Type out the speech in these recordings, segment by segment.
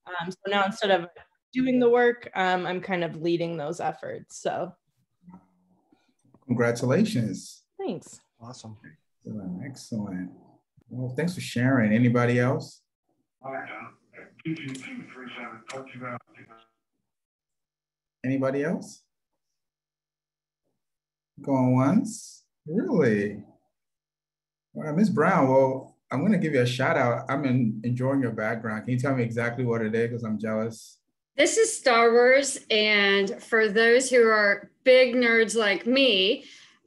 So now instead of doing the work, I'm kind of leading those efforts. So congratulations. Thanks. Awesome. Excellent. Well, thanks for sharing. Anybody else? Anybody else? Going once? Really? Well, Ms. Brown, well, I'm going to give you a shout out. I'm enjoying your background. Can you tell me exactly what it is? Because I'm jealous. This is Star Wars. And for those who are big nerds like me,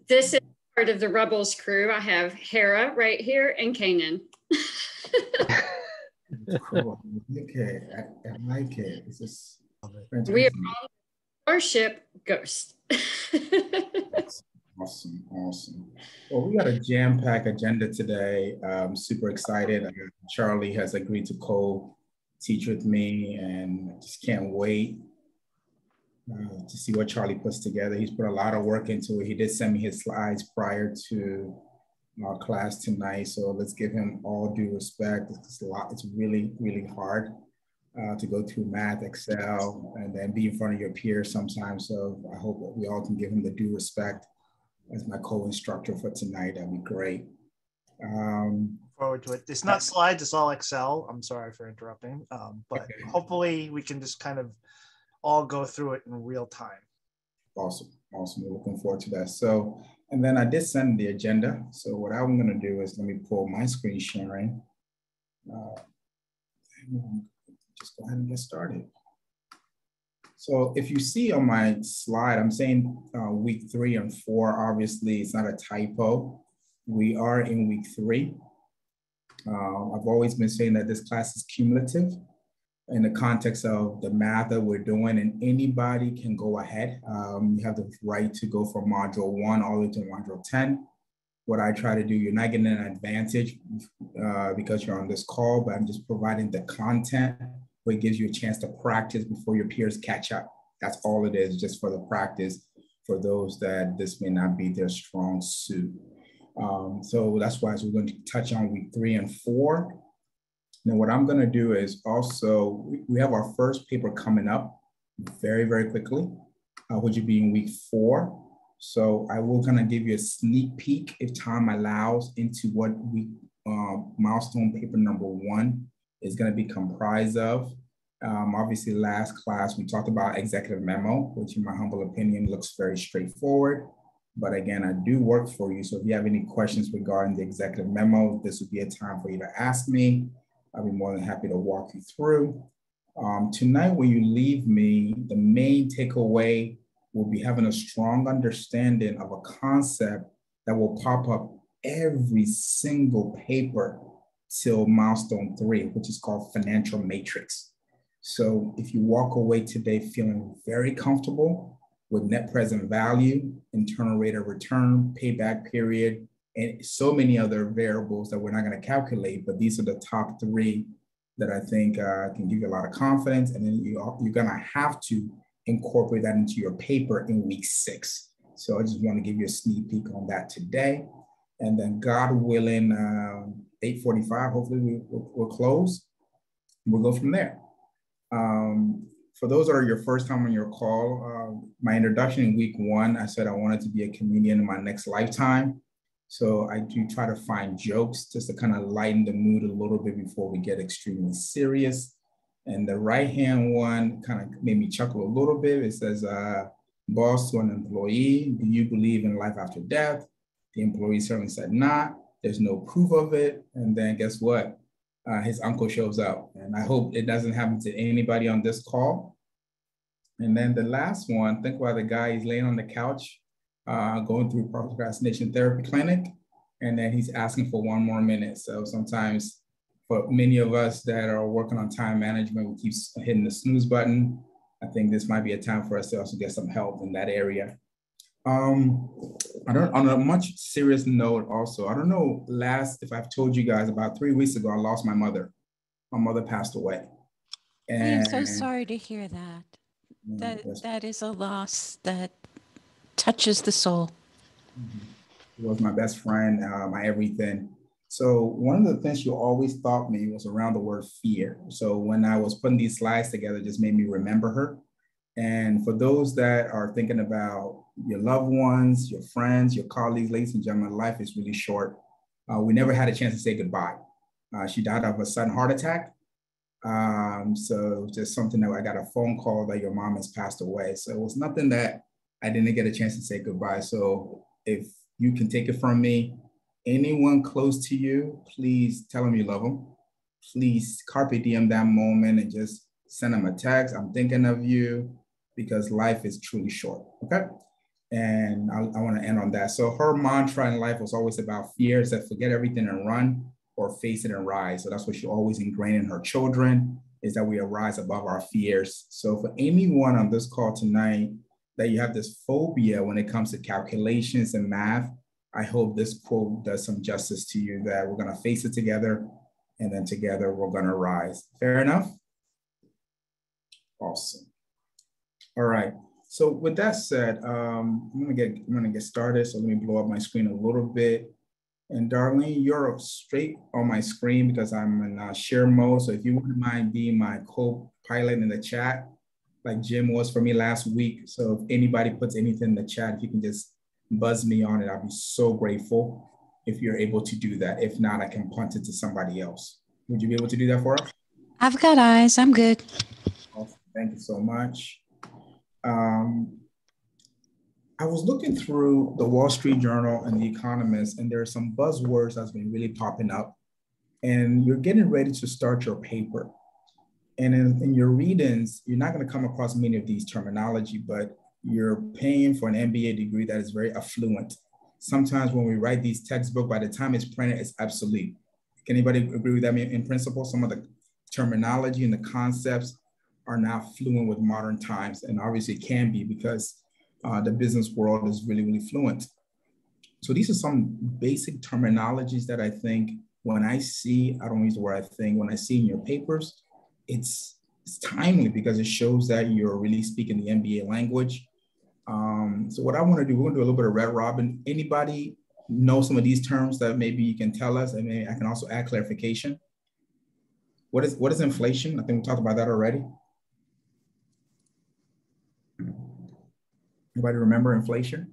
this is part of the Rebels crew. I have Hera right here and Kanan. Cool. Okay, I like it. This is we are on our ship Ghost. Awesome, awesome. Well, we got a jam-packed agenda today. I'm super excited. Charlie has agreed to co-teach with me, and I just can't wait to see what Charlie puts together. He's put a lot of work into it. He did send me his slides prior to our class tonight, so let's give him all due respect. It's really, really hard to go through math, Excel, and then be in front of your peers sometimes. So I hope that we all can give him the due respect as my co-instructor for tonight. That'd be great. Forward to it. It's not slides, it's all Excel. I'm sorry for interrupting, but okay. Hopefully we can just kind of all go through it in real time. Awesome, awesome. We're looking forward to that. So, and then I did send the agenda. So what I'm gonna do is let me pull my screen sharing. Just go ahead and get started. So if you see on my slide, I'm saying week 3 and 4, obviously it's not a typo. We are in week 3. I've always been saying that this class is cumulative in the context of the math that we're doing, and anybody can go ahead. You have the right to go from module 1 all the way to module 10. What I try to do, you're not getting an advantage because you're on this call, but I'm just providing the content where it gives you a chance to practice before your peers catch up. That's all it is, just for the practice for those that this may not be their strong suit. So that's why we're going to touch on week 3 and 4. Now what I'm going to do is also, we have our first paper coming up very, very quickly, which will be in week 4. So I will kind of give you a sneak peek, if time allows, into what milestone paper number 1 is going to be comprised of. Obviously, last class, we talked about executive memo, which in my humble opinion looks very straightforward. But again, I do work for you. So if you have any questions regarding the executive memo, this would be a time for you to ask me. I'll be more than happy to walk you through. Tonight, when you leave me, the main takeaway will be having a strong understanding of a concept that will pop up every single paper till milestone 3, which is called financial matrix. So if you walk away today feeling very comfortable with net present value, internal rate of return, payback period, and so many other variables that we're not going to calculate, but these are the top 3 that I think can give you a lot of confidence. And then you're going to have to incorporate that into your paper in week 6. So I just want to give you a sneak peek on that today. And then God willing, 8:45, hopefully we'll close. We'll go from there. For those that are your first time on your call, my introduction in week 1, I said I wanted to be a comedian in my next lifetime. So I do try to find jokes just to kind of lighten the mood a little bit before we get extremely serious. And the right-hand one kind of made me chuckle a little bit. It says, boss to an employee, do you believe in life after death? The employee certainly said not. There's no proof of it. And then guess what? His uncle shows up. And I hope it doesn't happen to anybody on this call. And then the last one, think about the guy, he's laying on the couch, going through procrastination therapy clinic, and then he's asking for 1 more minute. So sometimes for many of us that are working on time management, we keep hitting the snooze button. I think this might be a time for us to also get some help in that area. On a much serious note also, I don't know if I've told you guys, about 3 weeks ago, I lost my mother. My mother passed away. And I am so sorry to hear that. That is a loss that touches the soul. She was my best friend, my everything. So one of the things you always taught me was around the word fear. So when I was putting these slides together, it just made me remember her. And for those that are thinking about your loved ones, your friends, your colleagues, ladies and gentlemen, life is really short. We never had a chance to say goodbye. She died of a sudden heart attack. So just something that I got a phone call that your mom has passed away. So it was nothing that I didn't get a chance to say goodbye. So if you can take it from me, anyone close to you, please tell them you love them. Please carpe diem that moment and just send them a text. I'm thinking of you, because life is truly short, okay? And I want to end on that. So her mantra in life was always about fears, that forget everything and run, or face it and rise. So that's what she always ingrained in her children, is that we arise above our fears. So for anyone on this call tonight that you have this phobia when it comes to calculations and math, I hope this quote does some justice to you, that we're gonna face it together, and then together we're gonna rise. Fair enough? Awesome. All right. So with that said, I'm gonna get started. So let me blow up my screen a little bit. And Darlene, you're straight on my screen because I'm in share mode. So if you wouldn't mind being my co-pilot in the chat, like Jim was for me last week. So if anybody puts anything in the chat, if you can just buzz me on it, I'll be so grateful if you're able to do that. If not, I can punt it to somebody else. Would you be able to do that for us? I've got eyes. I'm good. Awesome. Thank you so much. I was looking through the Wall Street Journal and The Economist, and there are some buzzwords that's been really popping up. And you're getting ready to start your paper. And in your readings, you're not going to come across many of these terminology, but you're paying for an MBA degree that is very affluent. Sometimes when we write these textbooks, by the time it's printed, it's obsolete. Can anybody agree with that in principle? Some of the terminology and the concepts are now fluent with modern times, and obviously it can be because the business world is really, really fluent. So these are some basic terminologies that I think when I see, I don't use the word I think, when I see in your papers, it's timely because it shows that you're really speaking the MBA language. So what I want to do, we're going to do a little bit of red robin. Anybody know some of these terms that maybe you can tell us, and maybe I can also add clarification? What is inflation? I think we talked about that already. Anybody remember inflation?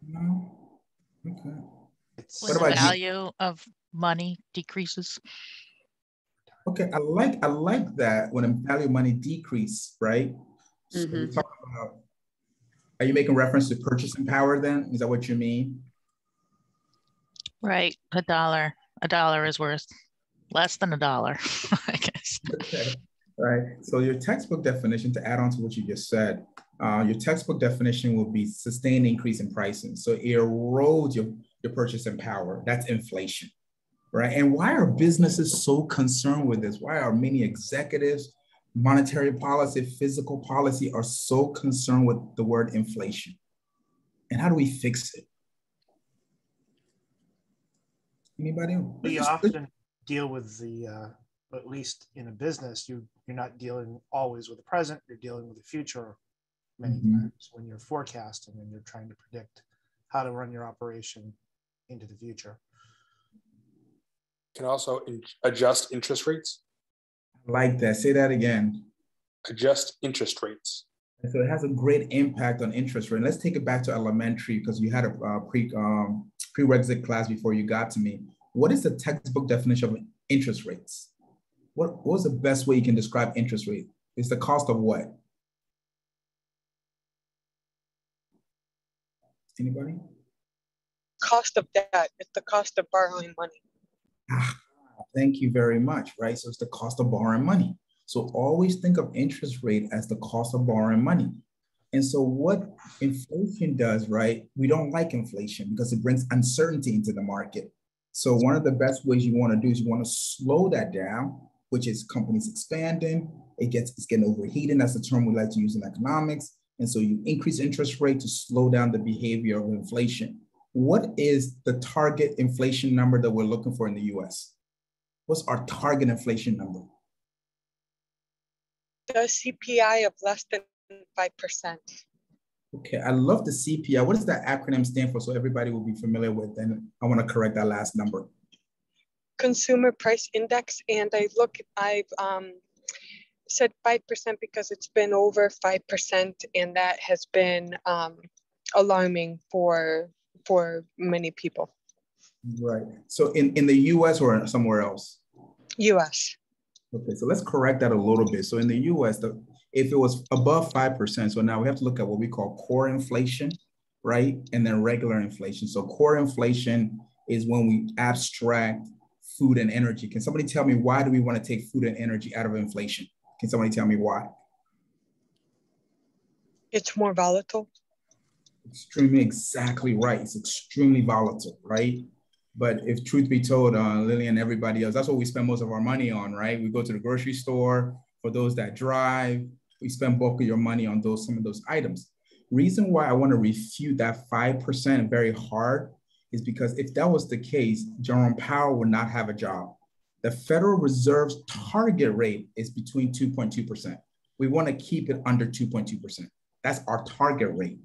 No? Okay. When the value of money decreases. Okay, I like that, when the value of money decrease, right? So we talk about, are you making reference to purchasing power then? Is that what you mean? Right, a dollar is worth less than $1, I guess. Okay, right. So your textbook definition, to add on to what you just said, your textbook definition will be sustained increase in pricing. So it erodes your purchasing power. That's inflation, right? And why are businesses so concerned with this? Why are many executives, monetary policy, fiscal policy are so concerned with the word inflation? And how do we fix it? Anybody? We often deal with the, at least in a business, you're not dealing always with the present, you're dealing with the future many times when you're forecasting and you're trying to predict how to run your operation into the future. Can also adjust interest rates. I like that. Say that again. Adjust interest rates. And so it has a great impact on interest rate. Let's take it back to elementary, because you had a prerequisite class before you got to me. What is the textbook definition of interest rates? What was the best way you can describe interest rate? It's the cost of what? Anybody? Cost of debt. It's the cost of borrowing money. Thank you very much, right? So it's the cost of borrowing money. So always think of interest rate as the cost of borrowing money. And so what inflation does, right? We don't like inflation because it brings uncertainty into the market. So one of the best ways you want to do is you want to slow that down, which is companies expanding. It's getting overheating. That's the term we like to use in economics. And so you increase interest rate to slow down the behavior of inflation. What is the target inflation number that we're looking for in the US? What's our target inflation number? The CPI of less than 5%. Okay, I love the CPI. What does that acronym stand for? So everybody will be familiar with, and I want to correct that last number. Consumer Price Index, and I've said 5% because it's been over 5%, and that has been alarming for many people. Right. So in the US or somewhere else? US. Okay, so let's correct that a little bit. So in the US, if it was above 5%, so now we have to look at what we call core inflation, right? And then regular inflation. So core inflation is when we abstract food and energy. Can somebody tell me why do we want to take food and energy out of inflation? Can somebody tell me why? It's more volatile. Extremely, exactly right. It's extremely volatile, right? But if truth be told, Lily and everybody else, that's what we spend most of our money on, right? We go to the grocery store. For those that drive, we spend bulk of your money on some of those items. Reason why I want to refute that 5% very hard is because if that was the case, Jerome Powell would not have a job. The Federal Reserve's target rate is between 2.2%. We want to keep it under 2.2%. That's our target rate.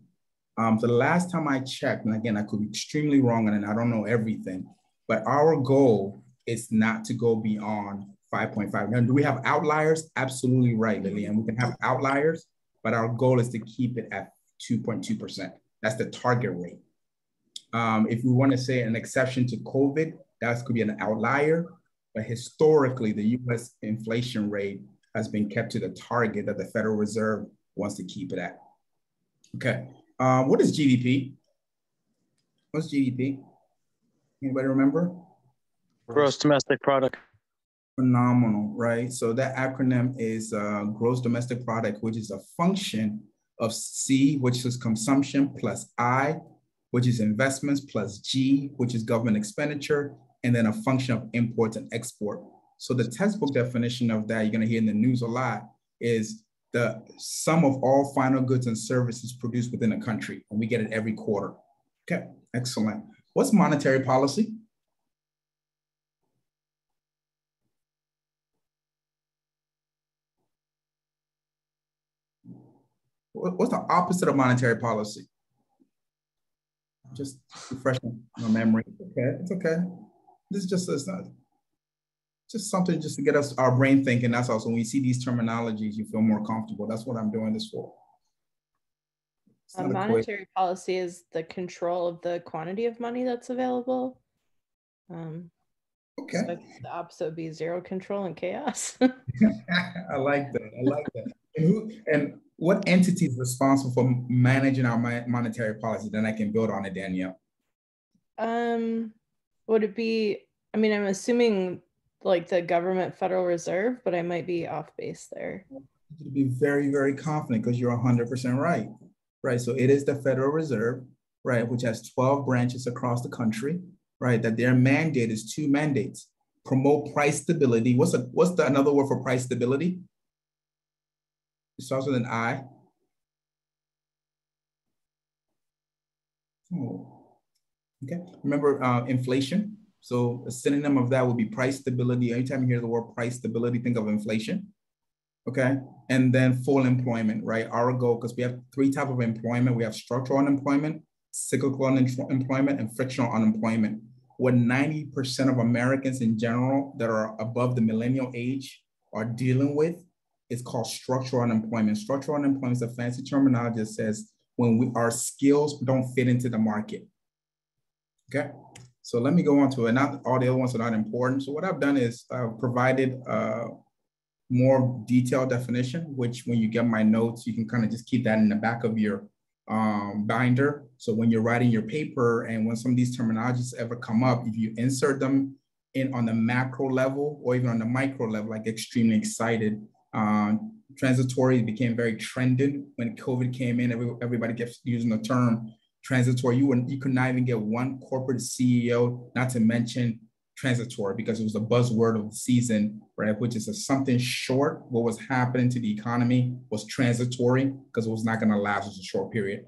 So the last time I checked, and again, I could be extremely wrong and I don't know everything, but our goal is not to go beyond 5.5. Now, do we have outliers? Absolutely right, Lillian. We can have outliers, but our goal is to keep it at 2.2%. That's the target rate. If we want to say an exception to COVID, that could be an outlier, but historically, the US inflation rate has been kept to the target that the Federal Reserve wants to keep it at. Okay. What is GDP? What's GDP? Anybody remember? Gross domestic product. Phenomenal, right? So that acronym is gross domestic product, which is a function of C, which is consumption, plus I, which is investments, plus G, which is government expenditure, and then a function of import and export. So the textbook definition of that, you're gonna hear in the news a lot, is the sum of all final goods and services produced within a country, and we get it every quarter. Okay, excellent. What's monetary policy? What's the opposite of monetary policy? Just refreshing my memory. Okay, it's okay. This is just something just to get us our brain thinking. That's also when we see these terminologies, you feel more comfortable. That's what I'm doing this for. Monetary policy is the control of the quantity of money that's available. Okay. So the opposite would be zero control and chaos. I like that. I like that. And what entity is responsible for managing our monetary policy? Then I can build on it, Danielle. Would it be? I mean, I'm assuming like the government Federal Reserve, but I might be off base there. To be very, very confident because you're 100% right. Right. So it is the Federal Reserve, right, which has 12 branches across the country, right, that their mandate is two mandates: promote price stability. What's another word for price stability? It starts with an I. Oh. Okay. Remember inflation. So a synonym of that would be price stability. Anytime you hear the word price stability, think of inflation. Okay. And then full employment, right? Our goal, because we have three types of employment. We have structural unemployment, cyclical unemployment, and frictional unemployment. What 90% of Americans in general that are above the millennial age are dealing with is called structural unemployment. Structural unemployment is a fancy terminology that says when our skills don't fit into the market. Okay. So let me go on to it. Not all the other ones are not important. So what I've done is I've provided more detailed definition, which when you get my notes, you can kind of just keep that in the back of your binder. So when you're writing your paper and when some of these terminologies ever come up, if you insert them in on the macro level or even on the micro level, like extremely excited. Transitory became very trending when COVID came in. Everybody kept using the term transitory. You could not even get one corporate CEO, not to mention transitory, because it was a buzzword of the season, right? Which is something short. What was happening to the economy was transitory because it was not going to last just a short period.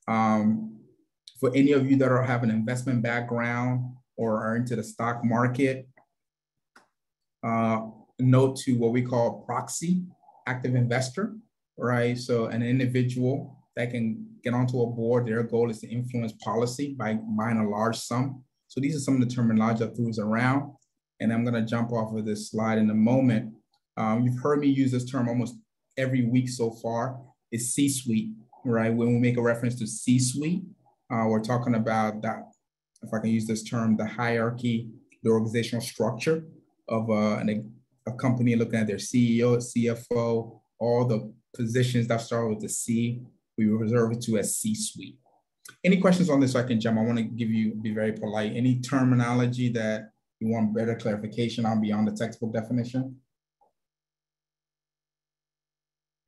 For any of you that have an investment background or are into the stock market, note to what we call proxy, active investor, right? So an individual that can get onto a board. Their goal is to influence policy by buying a large sum. So these are some of the terminology I threw around. And I'm going to jump off of this slide in a moment. You've heard me use this term almost every week so far. It's C-suite, right? When we make a reference to C-suite, we're talking about that, if I can use this term, the hierarchy, the organizational structure of a company, looking at their CEO, CFO, all the positions that start with the C, we reserve it to as C-suite. Any questions on this so I can jump? I want to be very polite. Any terminology that you want better clarification on beyond the textbook definition?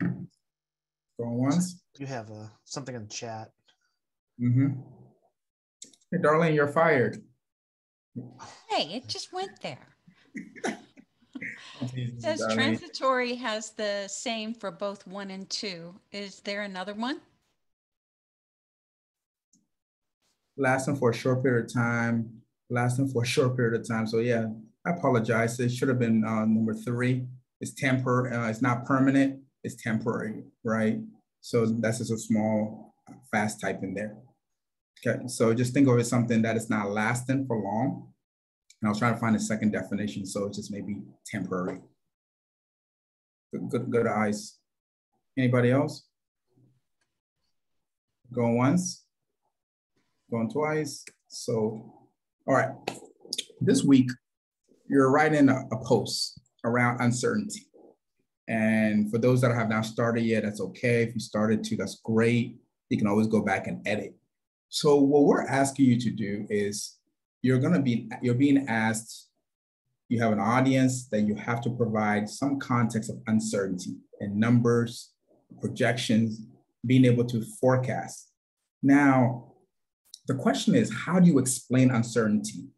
Going once? You have something in the chat. Mm-hmm. Hey, darling, you're fired. Hey, it just went there. It says transitory has the same for both 1 and 2. Is there another one? Lasting for a short period of time. Lasting for a short period of time. So yeah, I apologize. It should have been number 3. It's temporary. It's not permanent. It's temporary, right? So that's just a small fast type in there. Okay, so just think of it as something that is not lasting for long. And I was trying to find a second definition, so it's just maybe temporary. Good eyes. Anybody else? Going once, going twice. So, all right. This week, you're writing a post around uncertainty. And for those that have not started yet, that's okay. If you started to, that's great. You can always go back and edit. So what we're asking you to do is you're being asked, you have an audience that you have to provide some context of uncertainty and numbers, projections, being able to forecast. Now, the question is, how do you explain uncertainty?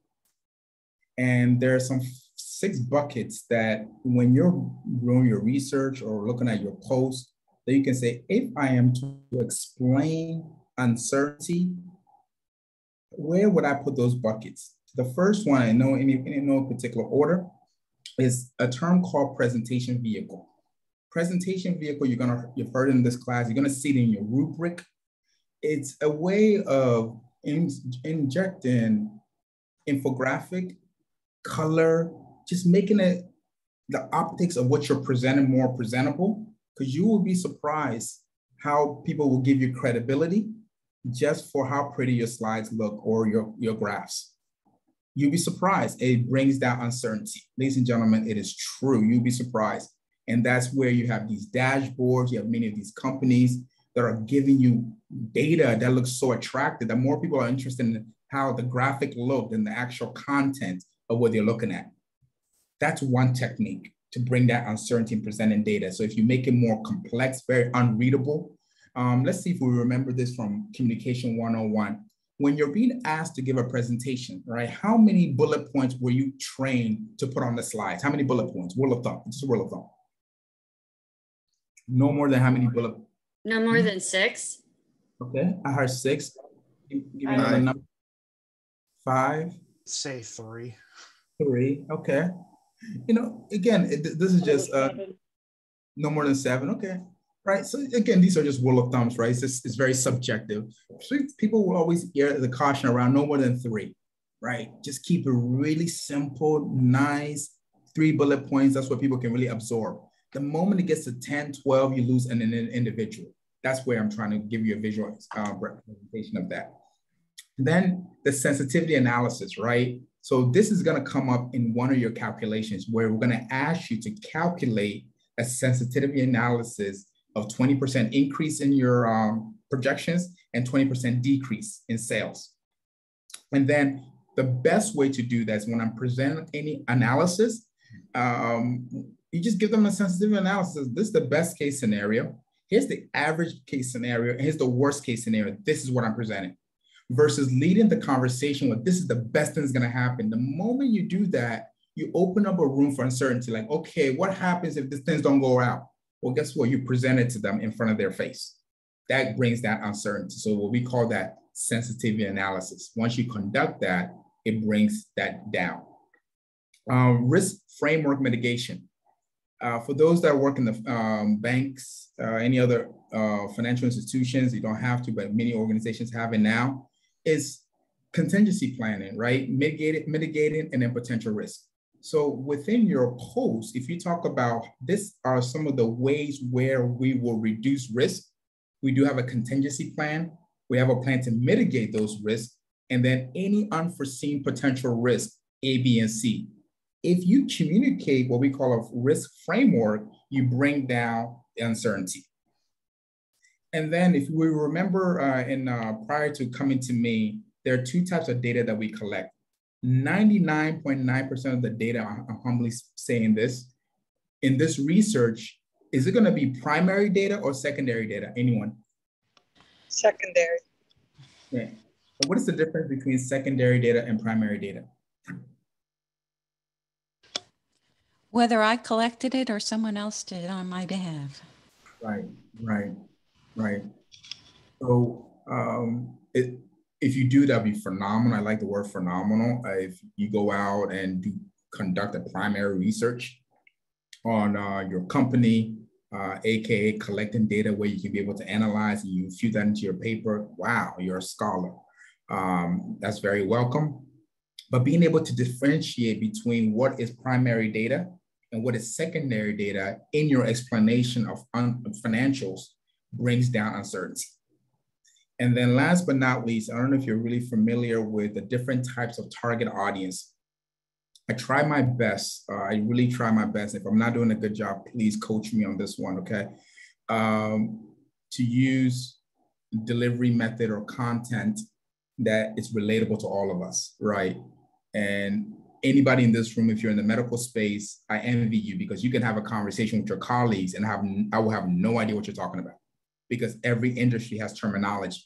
And there are some 6 buckets that when you're doing your research or looking at your post, that you can say, if I am to explain uncertainty, where would I put those buckets? The first one, in no particular order, is a term called presentation vehicle. Presentation vehicle, you've heard in this class, you're gonna see it in your rubric. It's a way of injecting infographic, color, just making it the optics of what you're presenting more presentable, because you will be surprised how people will give you credibility just for how pretty your slides look or your graphs. You'll be surprised. It brings down uncertainty. Ladies and gentlemen, it is true. You'll be surprised. And that's where you have these dashboards. You have many of these companies that are giving you data that looks so attractive that more people are interested in how the graphic looked than the actual content of what they're looking at. That's one technique to bring that uncertainty in presenting data. So if you make it more complex, very unreadable, let's see if we remember this from Communication 101. When you're being asked to give a presentation, right? How many bullet points were you trained to put on the slides? How many bullet points? Rule of thumb, just a rule of thumb. No more than how many bullet? No more than 6. Okay, I heard 6. Give me another number. 5. Say 3. 3, okay. You know, again, this is just no more than 7, okay. Right, so again, these are just rule of thumbs, right? It's very subjective. So people will always hear the caution around no more than 3, right? Just keep it really simple, nice, 3 bullet points. That's what people can really absorb. The moment it gets to 10, 12, you lose an individual. That's where I'm trying to give you a visual representation of that. Then the sensitivity analysis, right? So this is gonna come up in one of your calculations where we're gonna ask you to calculate a sensitivity analysis of 20% increase in your projections and 20% decrease in sales. And then the best way to do that is when I'm presenting any analysis, you just give them a sensitivity analysis. This is the best case scenario. Here's the average case scenario. And here's the worst case scenario. This is what I'm presenting. Versus leading the conversation with this is the best thing that's gonna happen. The moment you do that, you open up a room for uncertainty. Like, okay, what happens if these things don't go out? Well, guess what? You present it to them in front of their face. That brings that uncertainty. So what we call that sensitivity analysis. Once you conduct that, it brings that down. Risk framework mitigation. For those that work in the banks, any other financial institutions, you don't have to, but many organizations have it now, is contingency planning, right? Mitigating, and then potential risk. So within your post, if you talk about this are some of the ways where we will reduce risk, we do have a contingency plan. We have a plan to mitigate those risks, and then any unforeseen potential risk, A, B, and C. If you communicate what we call a risk framework, you bring down the uncertainty. And then if we remember prior to coming to me, there are two types of data that we collect. 99.9% of the data, I'm humbly saying this, in this research, is it going to be primary data or secondary data? Anyone? Secondary. Yeah. What is the difference between secondary data and primary data? Whether I collected it or someone else did it on my behalf. Right. So if you do, that'd be phenomenal. I like the word phenomenal. If you go out and conduct a primary research on your company, AKA collecting data where you can be able to analyze and you feed that into your paper, wow, you're a scholar. That's very welcome. But being able to differentiate between what is primary data and what is secondary data in your explanation of financials brings down uncertainty. And then last but not least, I don't know if you're really familiar with the different types of target audience. I try my best. I really try my best. If I'm not doing a good job, please coach me on this one, okay? To use delivery method or content that is relatable to all of us, right? And anybody in this room, if you're in the medical space, I envy you because you can have a conversation with your colleagues and I will have no idea what you're talking about because every industry has terminology.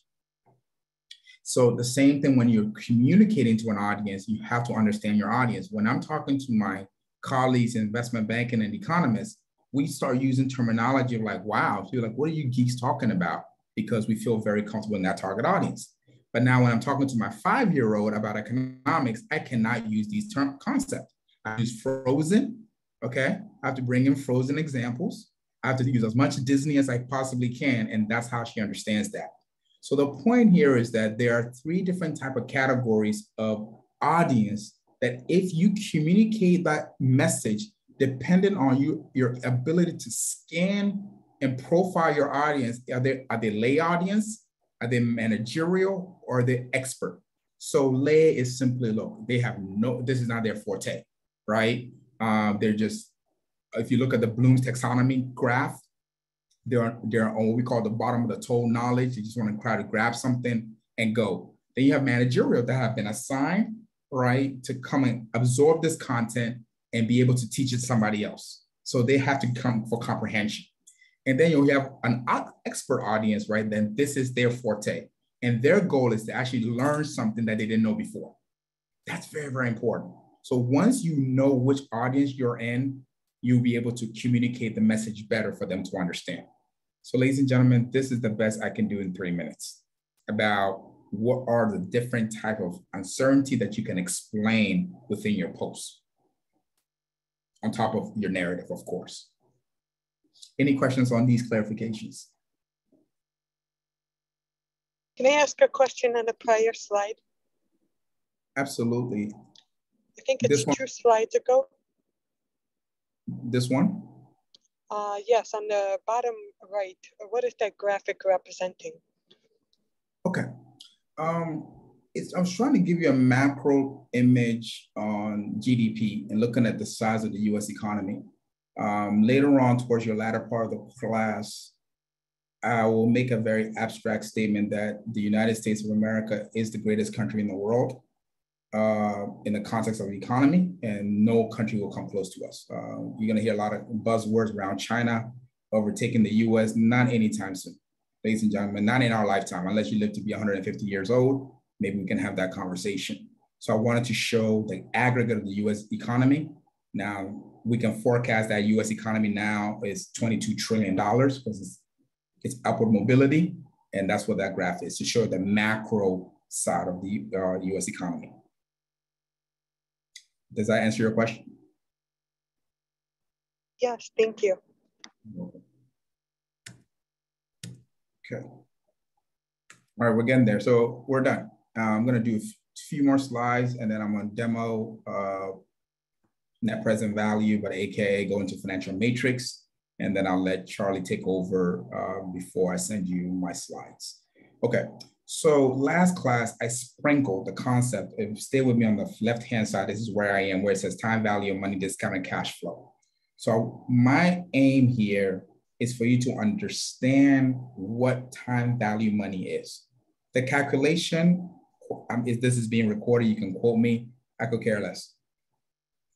So the same thing when you're communicating to an audience, you have to understand your audience. When I'm talking to my colleagues in investment banking and economists, we start using terminology of like, wow, so you're like, what are you geeks talking about? Because we feel very comfortable in that target audience. But now when I'm talking to my 5-year-old about economics, I cannot use these concepts. I use frozen, okay? I have to bring in frozen examples. I have to use as much Disney as I possibly can, and that's how she understands that. So the point here is that there are 3 different types of categories of audience that if you communicate that message, depending on your ability to scan and profile your audience, are they lay audience? Are they managerial or are they expert? So lay is simply, look, they have this is not their forte, right? They're just, if you look at the Bloom's taxonomy graph, they're on what we call the bottom of the toe knowledge. You just want to try to grab something and go. Then you have managerial that have been assigned, right, to come and absorb this content and be able to teach it to somebody else. So they have to come for comprehension. And then you have an expert audience, right? Then this is their forte. And their goal is to actually learn something that they didn't know before. That's very, very important. So once you know which audience you're in, you'll be able to communicate the message better for them to understand. So ladies and gentlemen, this is the best I can do in 3 minutes about what are the different type of uncertainty that you can explain within your post, on top of your narrative, of course. Any questions on these clarifications? Can I ask a question on the prior slide? Absolutely. I think it's 2 slides ago. This one? Yes, on the bottom right. What is that graphic representing? Okay. I was trying to give you a macro image on GDP and looking at the size of the US economy. Later on, towards your latter part of the class, I will make a very abstract statement that the United States of America is the greatest country in the world in the context of the economy, and no country will come close to us. You're gonna hear a lot of buzzwords around China overtaking the US, not anytime soon. Ladies and gentlemen, not in our lifetime, unless you live to be 150 years old, maybe we can have that conversation. So I wanted to show the aggregate of the US economy. Now, we can forecast that US economy now is $22 trillion because it's upward mobility. And that's what that graph is, to show the macro side of the US economy. Does that answer your question? Yes, thank you. Okay. All right, we're getting there. So we're done. I'm gonna do a few more slides and then I'm gonna demo net present value, but AKA go into financial matrix. And then I'll let Charlie take over before I send you my slides. Okay, so last class, I sprinkled the concept, and stay with me on the left-hand side, this is where I am, where it says time value of money, discount, and cash flow. So my aim here is for you to understand what time value money is. The calculation, if this is being recorded, you can quote me, I could care less.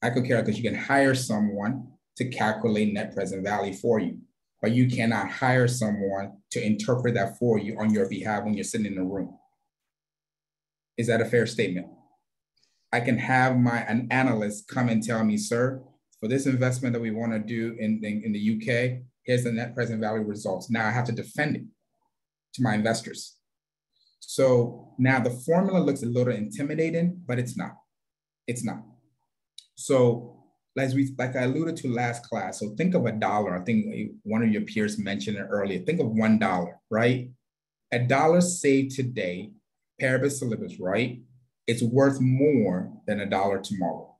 I could care because you can hire someone to calculate net present value for you, but you cannot hire someone to interpret that for you on your behalf when you're sitting in a room. Is that a fair statement? I can have an analyst come and tell me, sir, for this investment that we want to do in the UK, here's the net present value results. Now I have to defend it to my investors. So now the formula looks a little intimidating, but it's not. It's not. So like I alluded to last class, so think of a dollar. I think one of your peers mentioned it earlier. Think of $1, right? $1 saved today, paribus syllabus, right? It's worth more than $1 tomorrow,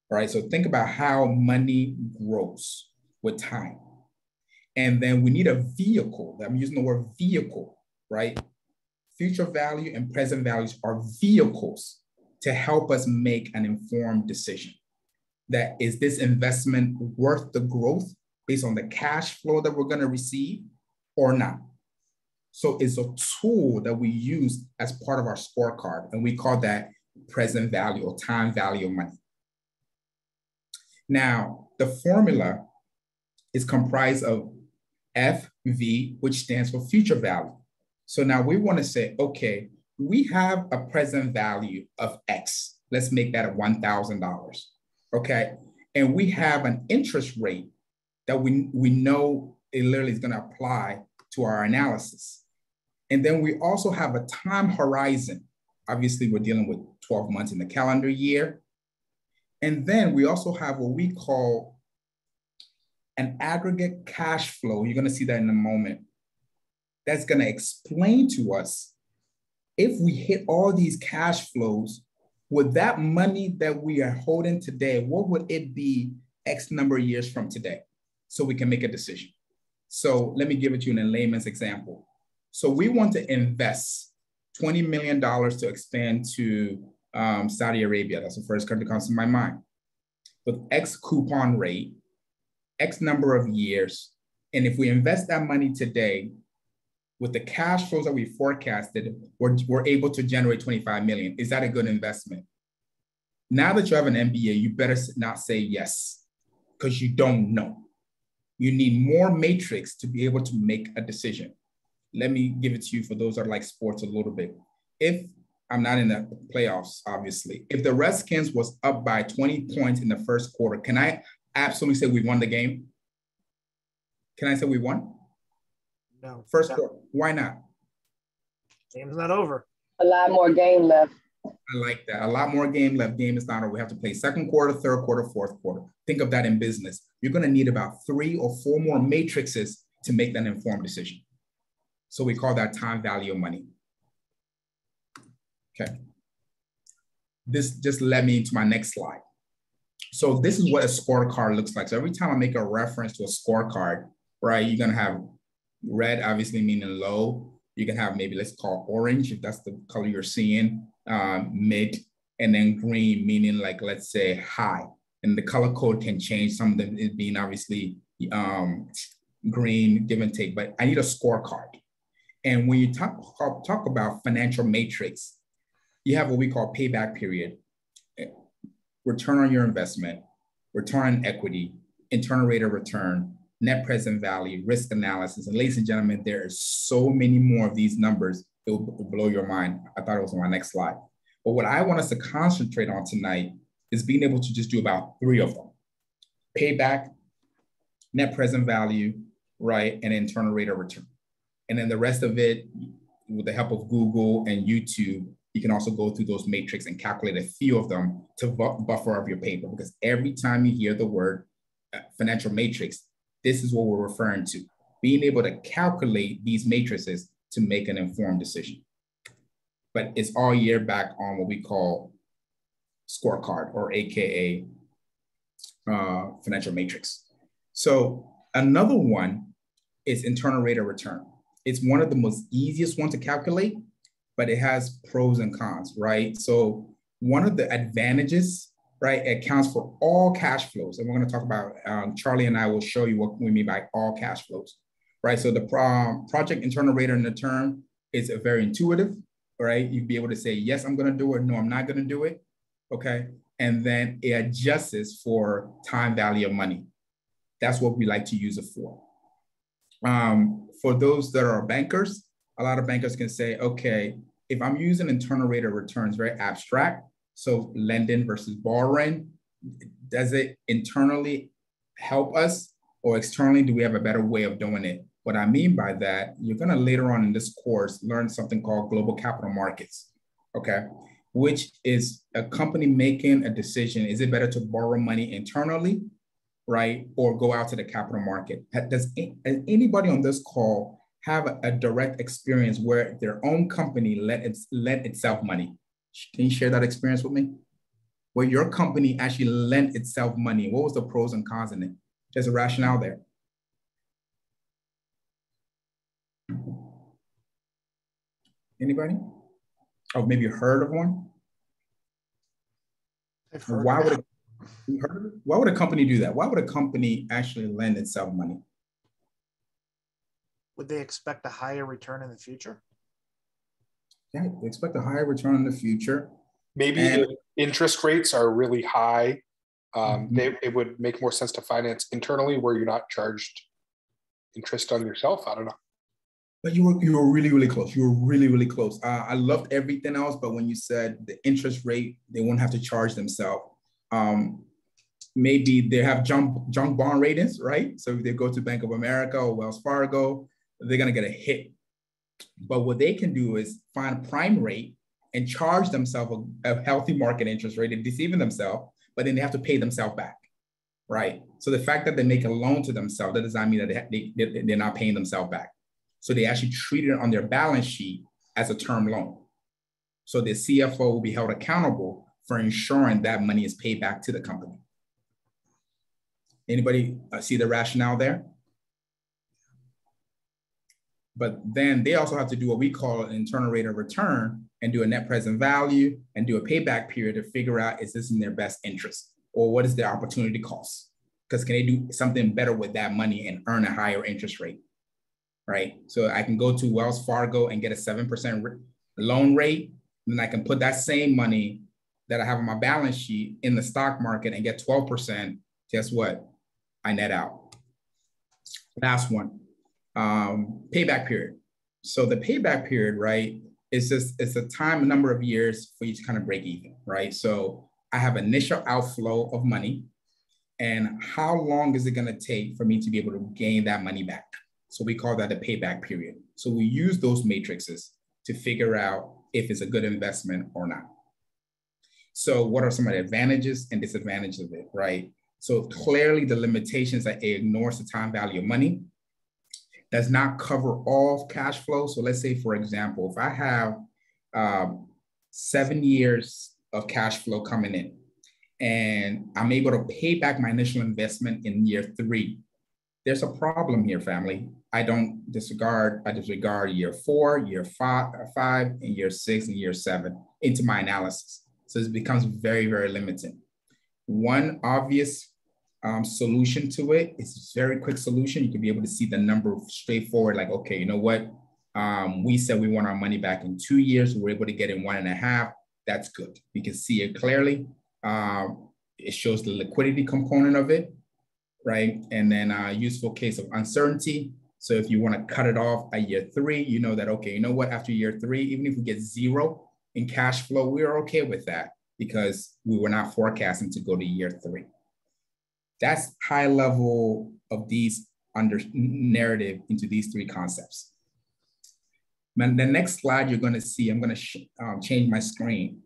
right? So think about how money grows with time. And then we need a vehicle. I'm using the word vehicle, right? Future value and present values are vehicles to help us make an informed decision. That is this investment worth the growth based on the cash flow that we're going to receive or not? So it's a tool that we use as part of our scorecard, and we call that present value or time value of money. Now, the formula is comprised of FV, which stands for future value. So now we want to say, okay, we have a present value of X. Let's make that at $1,000, okay? And we have an interest rate that we know it literally is going to apply to our analysis. And then we also have a time horizon. Obviously, we're dealing with 12 months in the calendar year. And then we also have what we call an aggregate cash flow. You're going to see that in a moment. That's going to explain to us if we hit all these cash flows, with that money that we are holding today, what would it be X number of years from today? So we can make a decision. So let me give it to you in a layman's example. So we want to invest $20 million to expand to Saudi Arabia. That's the first country that comes to my mind. With X coupon rate, X number of years. And if we invest that money today, with the cash flows that we forecasted, we're able to generate 25 million. Is that a good investment? Now that you have an MBA, you better not say yes, because you don't know. You need more matrix to be able to make a decision. Let me give it to you for those that like sports a little bit. If I'm not in the playoffs, obviously, if the Redskins was up by 20 points in the first quarter, can I absolutely say we won the game? Can I say we won? No. First quarter. Why not? Game's not over. A lot more game left. I like that. A lot more game left. Game is not over. We have to play second quarter, third quarter, fourth quarter. Think of that in business. You're going to need about 3 or 4 more matrices to make that informed decision. So we call that time value of money. Okay. This just led me into my next slide. So this is what a scorecard looks like. So every time I make a reference to a scorecard, right, you're going to have red, obviously meaning low. You can have maybe, let's call orange, if that's the color you're seeing, mid, and then green, meaning like, let's say high. And the color code can change. Some of them is being obviously green, give and take, but I need a scorecard. And when you talk about financial matrix, you have what we call payback period, return on your investment, return on equity, internal rate of return, net present value, risk analysis. And ladies and gentlemen, there are so many more of these numbers, it will blow your mind. I thought it was on my next slide. But what I want us to concentrate on tonight is being able to just do about 3 of them. Payback, net present value, right, and internal rate of return. And then the rest of it, with the help of Google and YouTube, you can also go through those matrix and calculate a few of them to buffer up your paper. Because every time you hear the word financial matrix, this is what we're referring to. being able to calculate these matrices to make an informed decision. But it's all year back on what we call scorecard, or AKA financial matrix. So another one is internal rate of return. It's one of the most easiest ones to calculate, but it has pros and cons, right? So one of the advantages, right, it accounts for all cash flows. And we're going to talk about, Charlie and I will show you what we mean by all cash flows, right? So the project internal rate of return is very intuitive, right? You'd be able to say, yes, I'm going to do it. No, I'm not going to do it. Okay. And then it adjusts for time value of money. That's what we like to use it for. For those that are bankers, a lot of bankers can say, okay, if I'm using internal rate of returns, very abstract. So lending versus borrowing, does it internally help us, or externally, do we have a better way of doing it? What I mean by that, you're gonna later on in this course learn something called global capital markets, okay? Which is a company making a decision, is it better to borrow money internally, right? Or go out to the capital market? Does anybody on this call have a direct experience where their own company lent itself money? Can you share that experience with me? Where your company actually lent itself money. What was the pros and cons in it? There's a rationale there. Anybody? Oh, maybe you heard of one? Why would a company do that? Why would a company actually lend itself money? Would they expect a higher return in the future? Yeah, they expect a higher return in the future. Maybe if interest rates are really high, it would make more sense to finance internally where you're not charged interest on yourself. I don't know. But you were really, really close. You were really, really close. I loved everything else, but when you said the interest rate, they won't have to charge themselves. Maybe they have junk bond ratings, right? So if they go to Bank of America or Wells Fargo, they're gonna get a hit. But what they can do is find a prime rate and charge themselves a healthy market interest rate and deceiving themselves, but then they have to pay themselves back, right? So the fact that they make a loan to themselves, that does not mean that they're not paying themselves back. So they actually treat it on their balance sheet as a term loan. So the CFO will be held accountable for ensuring that money is paid back to the company. Anybody see the rationale there? But then they also have to do what we call an internal rate of return and do a net present value and do a payback period to figure out, is this in their best interest, or what is their opportunity cost? Because can they do something better with that money and earn a higher interest rate, right? So I can go to Wells Fargo and get a 7% loan rate, and then I can put that same money that I have on my balance sheet in the stock market and get 12%. Guess what? I net out. Last one. Payback period. So the payback period, right, it's a time, a number of years for you to kind of break even, right? So I have initial outflow of money, and how long is it going to take for me to be able to gain that money back? So we call that a payback period. So we use those matrices to figure out if it's a good investment or not. So what are some of the advantages and disadvantages of it, right? So clearly the limitations that it ignores the time value of money, does not cover all cash flow. So let's say, for example, if I have 7 years of cash flow coming in and I'm able to pay back my initial investment in year 3, there's a problem here, family. I disregard year 4, year 5, and year 6 and year 7 into my analysis. So it becomes very, very limiting. One obvious solution to it is a very quick solution. You can be able to see the number straightforward, like, okay, you know what? We said we want our money back in 2 years. We're able to get in 1.5. That's good. You can see it clearly. It shows the liquidity component of it, right? And then a useful case of uncertainty. So if you want to cut it off at year 3, you know that, okay, you know what? After year 3, even if we get 0 in cash flow, we're okay with that because we were not forecasting to go to year 3. That's high level of these narrative into these 3 concepts. And the next slide you're going to see, I'm going to change my screen.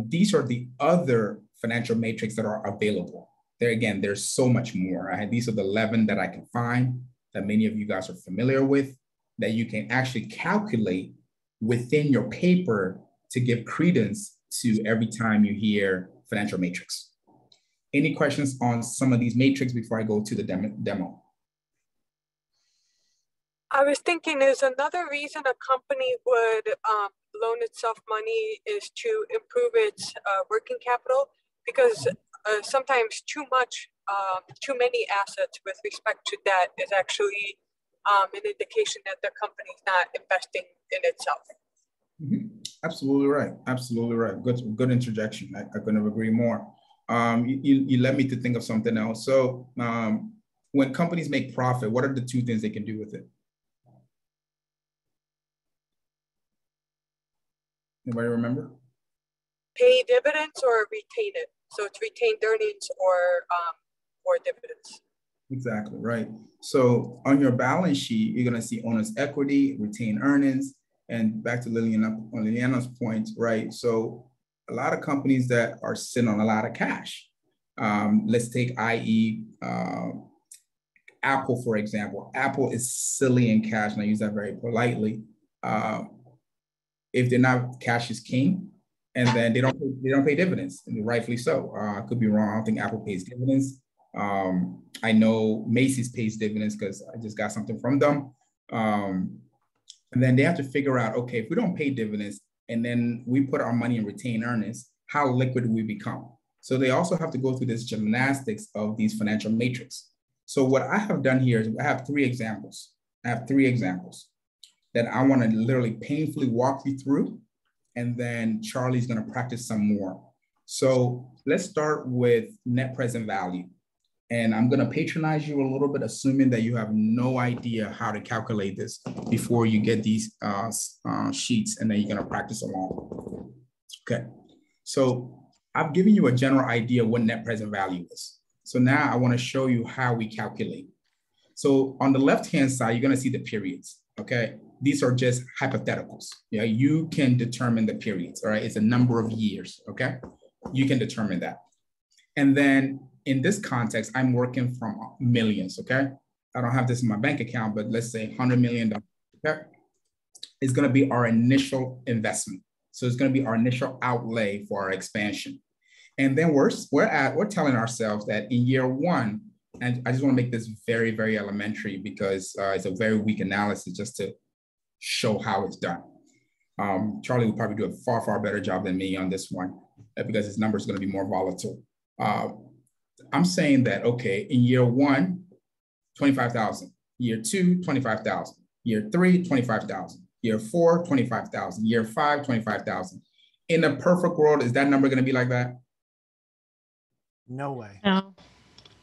These are the other financial matrix that are available. There's so much more. These are the 11 that I can find. that many of you guys are familiar with that you can actually calculate within your paper to give credence to every time you hear financial matrix. Any questions on some of these matrix before I go to the demo? I was thinking, is another reason a company would loan itself money is to improve its working capital, because sometimes too many assets with respect to debt is actually an indication that the company's not investing in itself. Mm-hmm. Absolutely right. Absolutely right. Good interjection. I couldn't agree more. You led me to think of something else. So when companies make profit, what are the two things they can do with it? Anybody remember? Pay dividends or retain it. So it's retained earnings or dividends. Exactly, right. So on your balance sheet, you're going to see owner's equity, retained earnings, and back to Liliana's point, right? So a lot of companies that are sitting on a lot of cash. Let's take i.e. Apple, for example. Apple is silly in cash, and I use that very politely. If they're not, cash is king, and then they don't pay dividends, and rightfully so. I could be wrong. I don't think Apple pays dividends. I know Macy's pays dividends because I just got something from them. And then they have to figure out, okay, if we don't pay dividends and then we put our money in retained earnings, how liquid do we become? So they also have to go through this gymnastics of these financial matrix. So what I have done here is I have three examples. That I want to literally painfully walk you through. And then Charlie's going to practice some more. So let's start with net present value. And I'm going to patronize you a little bit, assuming that you have no idea how to calculate this before you get these sheets, and then you're going to practice along. Okay. So I've given you a general idea what net present value is. So now I want to show you how we calculate. So on the left-hand side, you're going to see the periods. Okay. These are just hypotheticals. Yeah. You can determine the periods. All right. It's a number of years. Okay. You can determine that. And then in this context, I'm working from millions, okay? I don't have this in my bank account, but let's say $100 million, okay? It's gonna be our initial investment. So it's gonna be our initial outlay for our expansion. And then we're telling ourselves that in year one, and I just wanna make this very, very elementary because it's a very weak analysis just to show how it's done. Charlie will probably do a far, far better job than me on this one because his number is gonna be more volatile. I'm saying that, okay, in year one, 25,000, year two, 25,000, year three, 25,000, year four, 25,000, year five, 25,000. In a perfect world, is that number going to be like that? No way. No.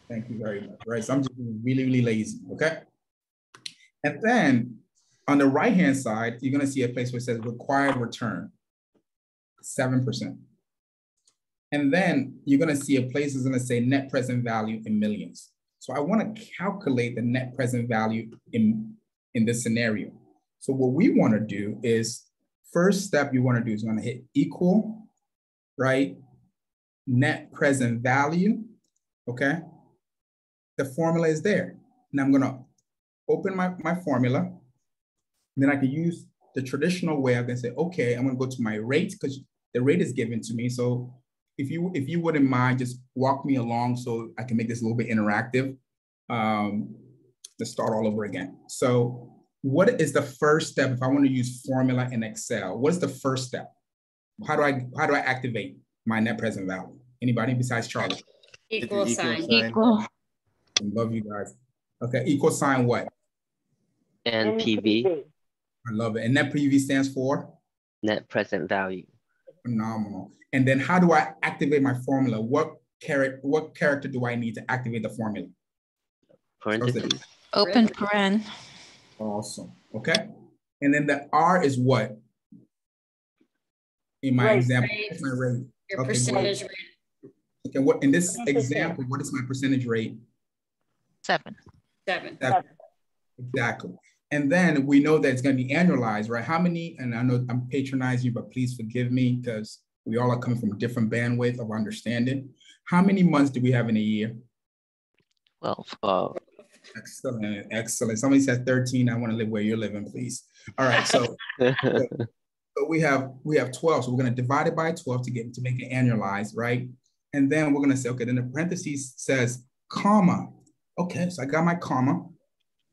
Thank you very much. Right. So I'm just being really, really lazy. Okay. And then on the right-hand side, you're going to see a place where it says required return, 7%. And then you're going to see a place that's going to say net present value in millions. So I want to calculate the net present value in this scenario. So what we want to do is, first step you want to do is you want to hit equal, right? Net present value, okay? The formula is there. Now I'm going to open my formula. And then I can use the traditional way. I can say, okay, I'm going to go to my rate because the rate is given to me. So if you wouldn't mind, just walk me along so I can make this a little bit interactive. Let's start all over again. So what is the first step if I want to use formula in Excel? What's the first step? How do I activate my net present value? Anybody besides Charlie? Equal sign. Equal. I love you guys. Okay, equal sign what? NPV. I love it. And net PV stands for? Net present value. Phenomenal. And then how do I activate my formula? What character do I need to activate the formula? Parentheses. Open paren. Awesome. Okay. And then the R is what? In my example, what's my rate? Your percentage rate. Okay, what in this example, what is my percentage rate? 7. 7. Exactly. And then we know that it's going to be annualized, right? How many, and I know I'm patronizing you, but please forgive me because we all are coming from different bandwidth of understanding. How many months do we have in a year? 12. Excellent, excellent. Somebody said 13. I want to live where you're living, please. All right, so we have 12. So we're going to divide it by 12 to make it annualized, right? And then we're going to say, okay, then the parentheses says comma. Okay, so I got my comma.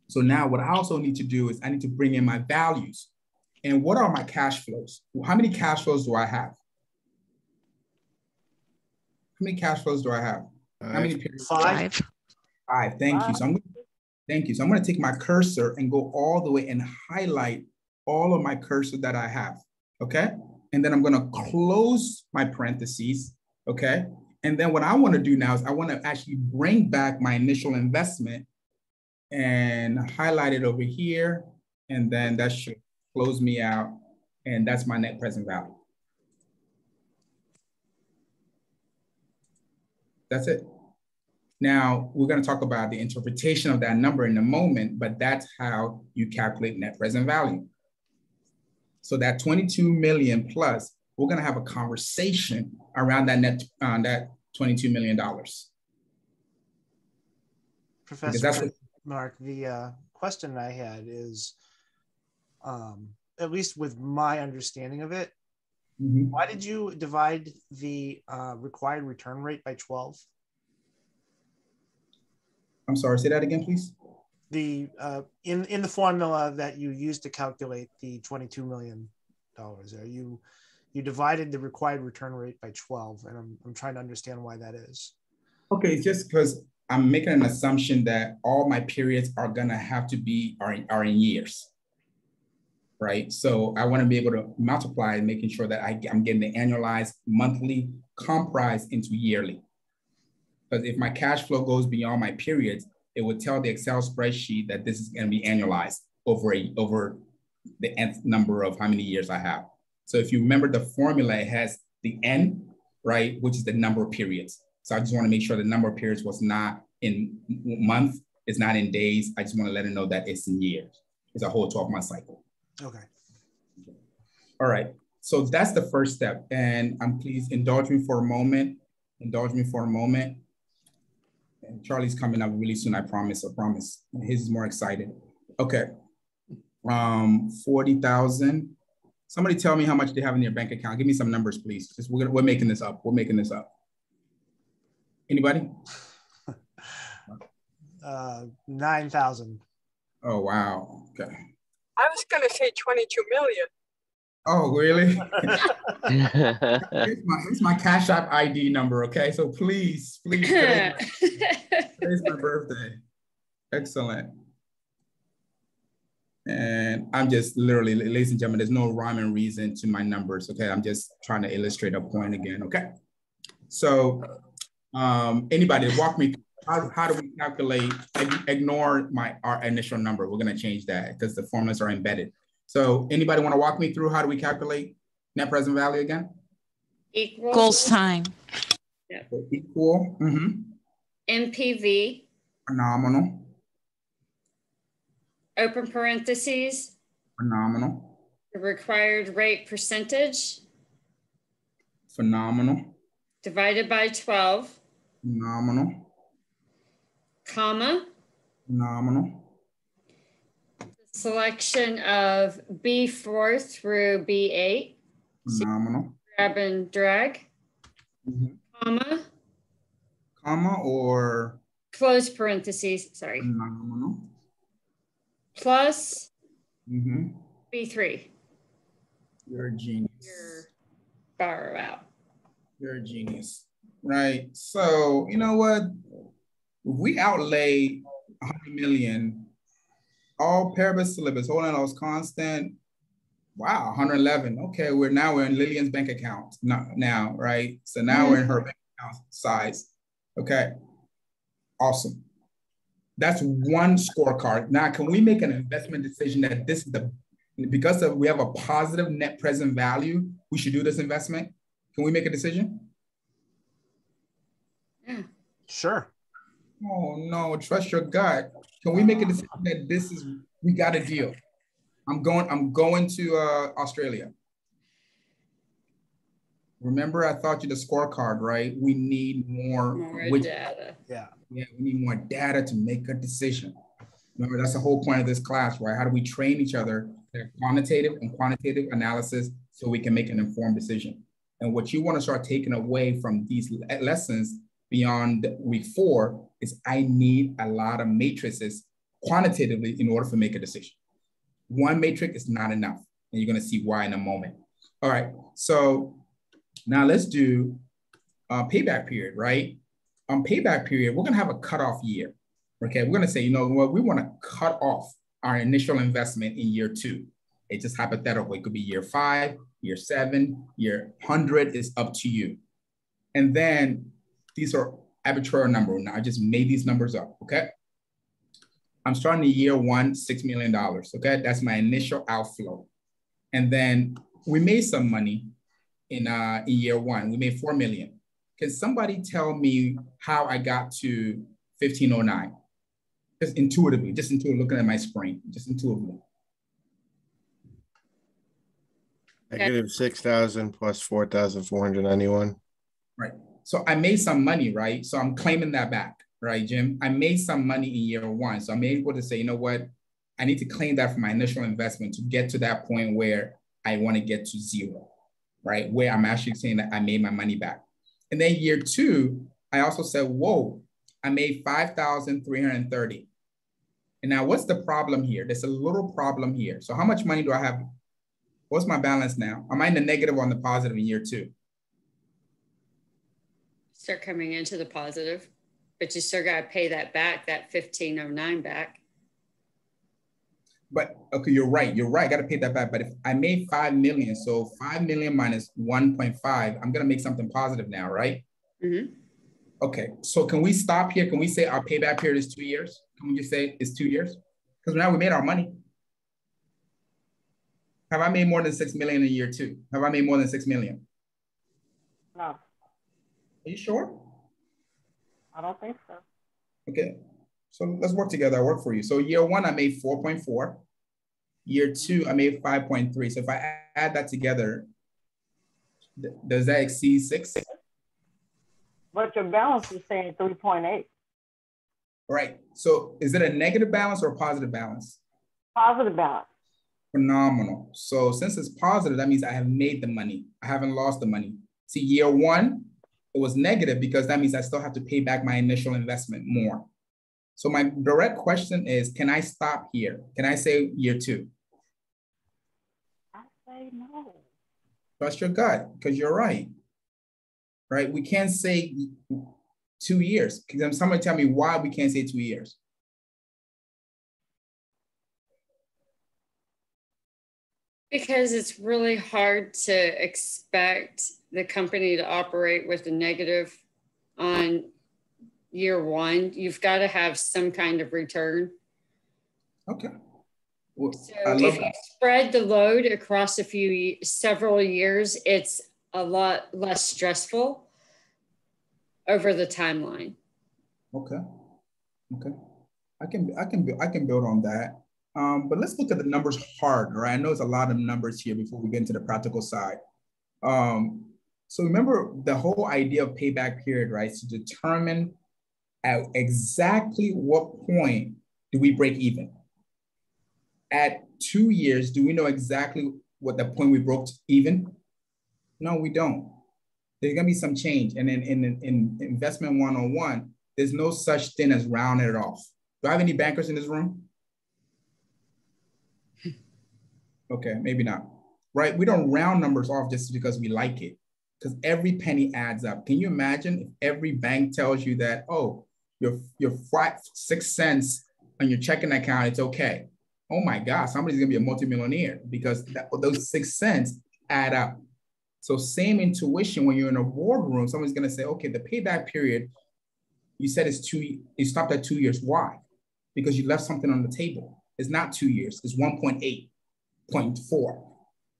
So now what I also need to do is I need to bring in my values. And what are my cash flows? How many cash flows do I have? How many cash flows do I have? How many periods? 5. 5. Thank you. So I'm going to take my cursor and go all the way and highlight all of my cursor that I have. Okay. And then I'm going to close my parentheses. Okay. And then what I want to do now is I want to actually bring back my initial investment and highlight it over here. And then that should close me out. And that's my net present value. That's it. Now, we're going to talk about the interpretation of that number in a moment, but that's how you calculate net present value. So that 22 million plus, we're going to have a conversation around that that $22 million. Professor Mark, the question I had is, at least with my understanding of it, why did you divide the required return rate by 12? I'm sorry, say that again, please. The in the formula that you used to calculate the $22 million, you divided the required return rate by 12, and I'm trying to understand why that is. Okay, it's just because I'm making an assumption that all my periods are gonna have to be are in years, right? So I want to be able to multiply, making sure that I'm getting the annualized, monthly, comprised into yearly. Because if my cash flow goes beyond my periods, it would tell the Excel spreadsheet that this is going to be annualized over the nth number of how many years I have. So if you remember the formula, it has the N, right, which is the number of periods. So I just want to make sure the number of periods was not in month, it's not in days. I just want to let it know that it's in years. It's a whole 12-month cycle. Okay. All right. So that's the first step. And please indulge me for a moment. Indulge me for a moment. And Charlie's coming up really soon, I promise, His is more excited. Okay, 40,000. Somebody tell me how much they have in their bank account. Give me some numbers, please. We're making this up. We're making this up. Anybody? 9,000. Oh, wow, okay. I was gonna say 22 million. Oh, really? Here's my Cash App ID number, okay? So please, today's my birthday. Excellent. And I'm just literally, ladies and gentlemen, there's no rhyme and reason to my numbers, okay? I'm just trying to illustrate a point again, okay? So anybody walk me through, how do we calculate, ignore our initial number. We're gonna change that because the formulas are embedded. So anybody want to walk me through how do we calculate net present value again? Equals time. Yep. Equal. MPV. Phenomenal. Open parentheses. Phenomenal. The required rate percentage. Phenomenal. Divided by 12. Phenomenal. Comma. Phenomenal. Selection of B4 through B8. Phenomenal. So grab and drag. Comma. Comma or? Close parentheses, sorry. Phenomenal. Plus B3. You're a genius. Your borrow out. You're a genius. Right. So, you know what? If we outlay 100 million, all paribus syllabus, holding those constant. Wow, 111. Okay, we're in Lillian's bank account now, right? So now we're in her bank account size. Okay, awesome. That's one scorecard. Now, can we make an investment decision that this is because we have a positive net present value, we should do this investment? Can we make a decision? Yeah. Sure. Oh no, trust your gut. Can we make a decision that we got a deal? I'm going to Australia. Remember, I thought you the scorecard, right? We need more data. Yeah. Yeah, we need more data to make a decision. Remember, that's the whole point of this class, right? How do we train each other to quantitative and quantitative analysis so we can make an informed decision? And what you want to start taking away from these lessons beyond week 4 is I need a lot of matrices quantitatively in order to make a decision. One matrix is not enough. And you're going to see why in a moment. All right, so now let's do payback period, right? On payback period, we're going to have a cutoff year. Okay, we're going to say, you know what, we want to cut off our initial investment in year 2. It's just hypothetical. It could be year 5, year 7, year 100 is up to you. And then these are arbitrary numbers. Now I just made these numbers up, okay? I'm starting in year 1, $6 million, okay? That's my initial outflow. And then we made some money in year 1. We made $4 million. Can somebody tell me how I got to 1509? Just intuitively, looking at my screen, just intuitively. Negative 6,000 plus 4,491. Right. So I made some money, right? So I'm claiming that back, right, Jim? I made some money in year 1. So I'm able to say, you know what? I need to claim that for my initial investment to get to that point where I want to get to 0, right? Where I'm actually saying that I made my money back. And then year 2, I also said, whoa, I made 5,330. And now what's the problem here? There's a little problem here. So how much money do I have? What's my balance now? Am I in the negative or in the positive in year 2? Start coming into the positive, but you still got to pay that back, that 1509 back. But okay, you're right. I got to pay that back. But if I made 5 million, so 5 million minus 1.5, I'm going to make something positive now, right? Mm-hmm. Okay, so can we stop here? Can we say our payback period is 2 years? Can we just say it's 2 years? Because now we made our money. Have I made more than 6 million in year 2? Have I made more than 6 million? No. Are you sure? I don't think so. Okay, so let's work together. I work for you. So year 1, I made 4.4. Year 2, I made 5.3. So if I add that together, does that exceed 6? But your balance is saying 3.8. Right. So is it a negative balance or a positive balance? Positive balance. Phenomenal. So since it's positive, that means I have made the money. I haven't lost the money. See, year 1, it was negative because that means I still have to pay back my initial investment more. So my direct question is, can I stop here? Can I say year 2? I say no. Trust your gut, because you're right. Right? We can't say 2 years. Can somebody tell me why we can't say 2 years? Because it's really hard to expect the company to operate with a negative on year 1. You've got to have some kind of return. Okay. Well, so if you spread the load across several years, it's a lot less stressful over the timeline. Okay. Okay. I can build on that. But let's look at the numbers hard, right? I know it's a lot of numbers here before we get into the practical side. So remember the whole idea of payback period, right? To determine at exactly what point do we break even? At 2 years, do we know exactly what the point we broke even? No, we don't. There's gonna be some change. And in investment 101, there's no such thing as rounding it off. Do I have any bankers in this room? Okay, maybe not. Right? We don't round numbers off just because we like it, because every penny adds up. Can you imagine if every bank tells you that, oh, your 6 cents on your checking account, it's okay. Oh my God, somebody's gonna be a multimillionaire because those 6 cents add up. So same intuition when you're in a boardroom, someone's gonna say, okay, the payback period, you said it's 2, you stopped at 2 years. Why? Because you left something on the table. It's not 2 years, it's 1.8, 0.4.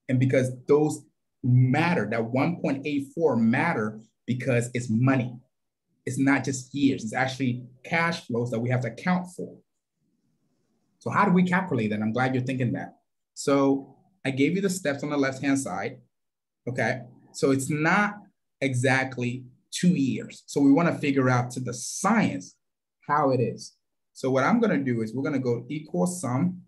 And because those matter, that 1.84 matter because it's money. It's not just years, it's actually cash flows that we have to account for. So how do we calculate that? I'm glad you're thinking that. So I gave you the steps on the left-hand side, okay? So it's not exactly 2 years. So we wanna figure out to the science, how it is. So what I'm gonna do is we're gonna go equal sum,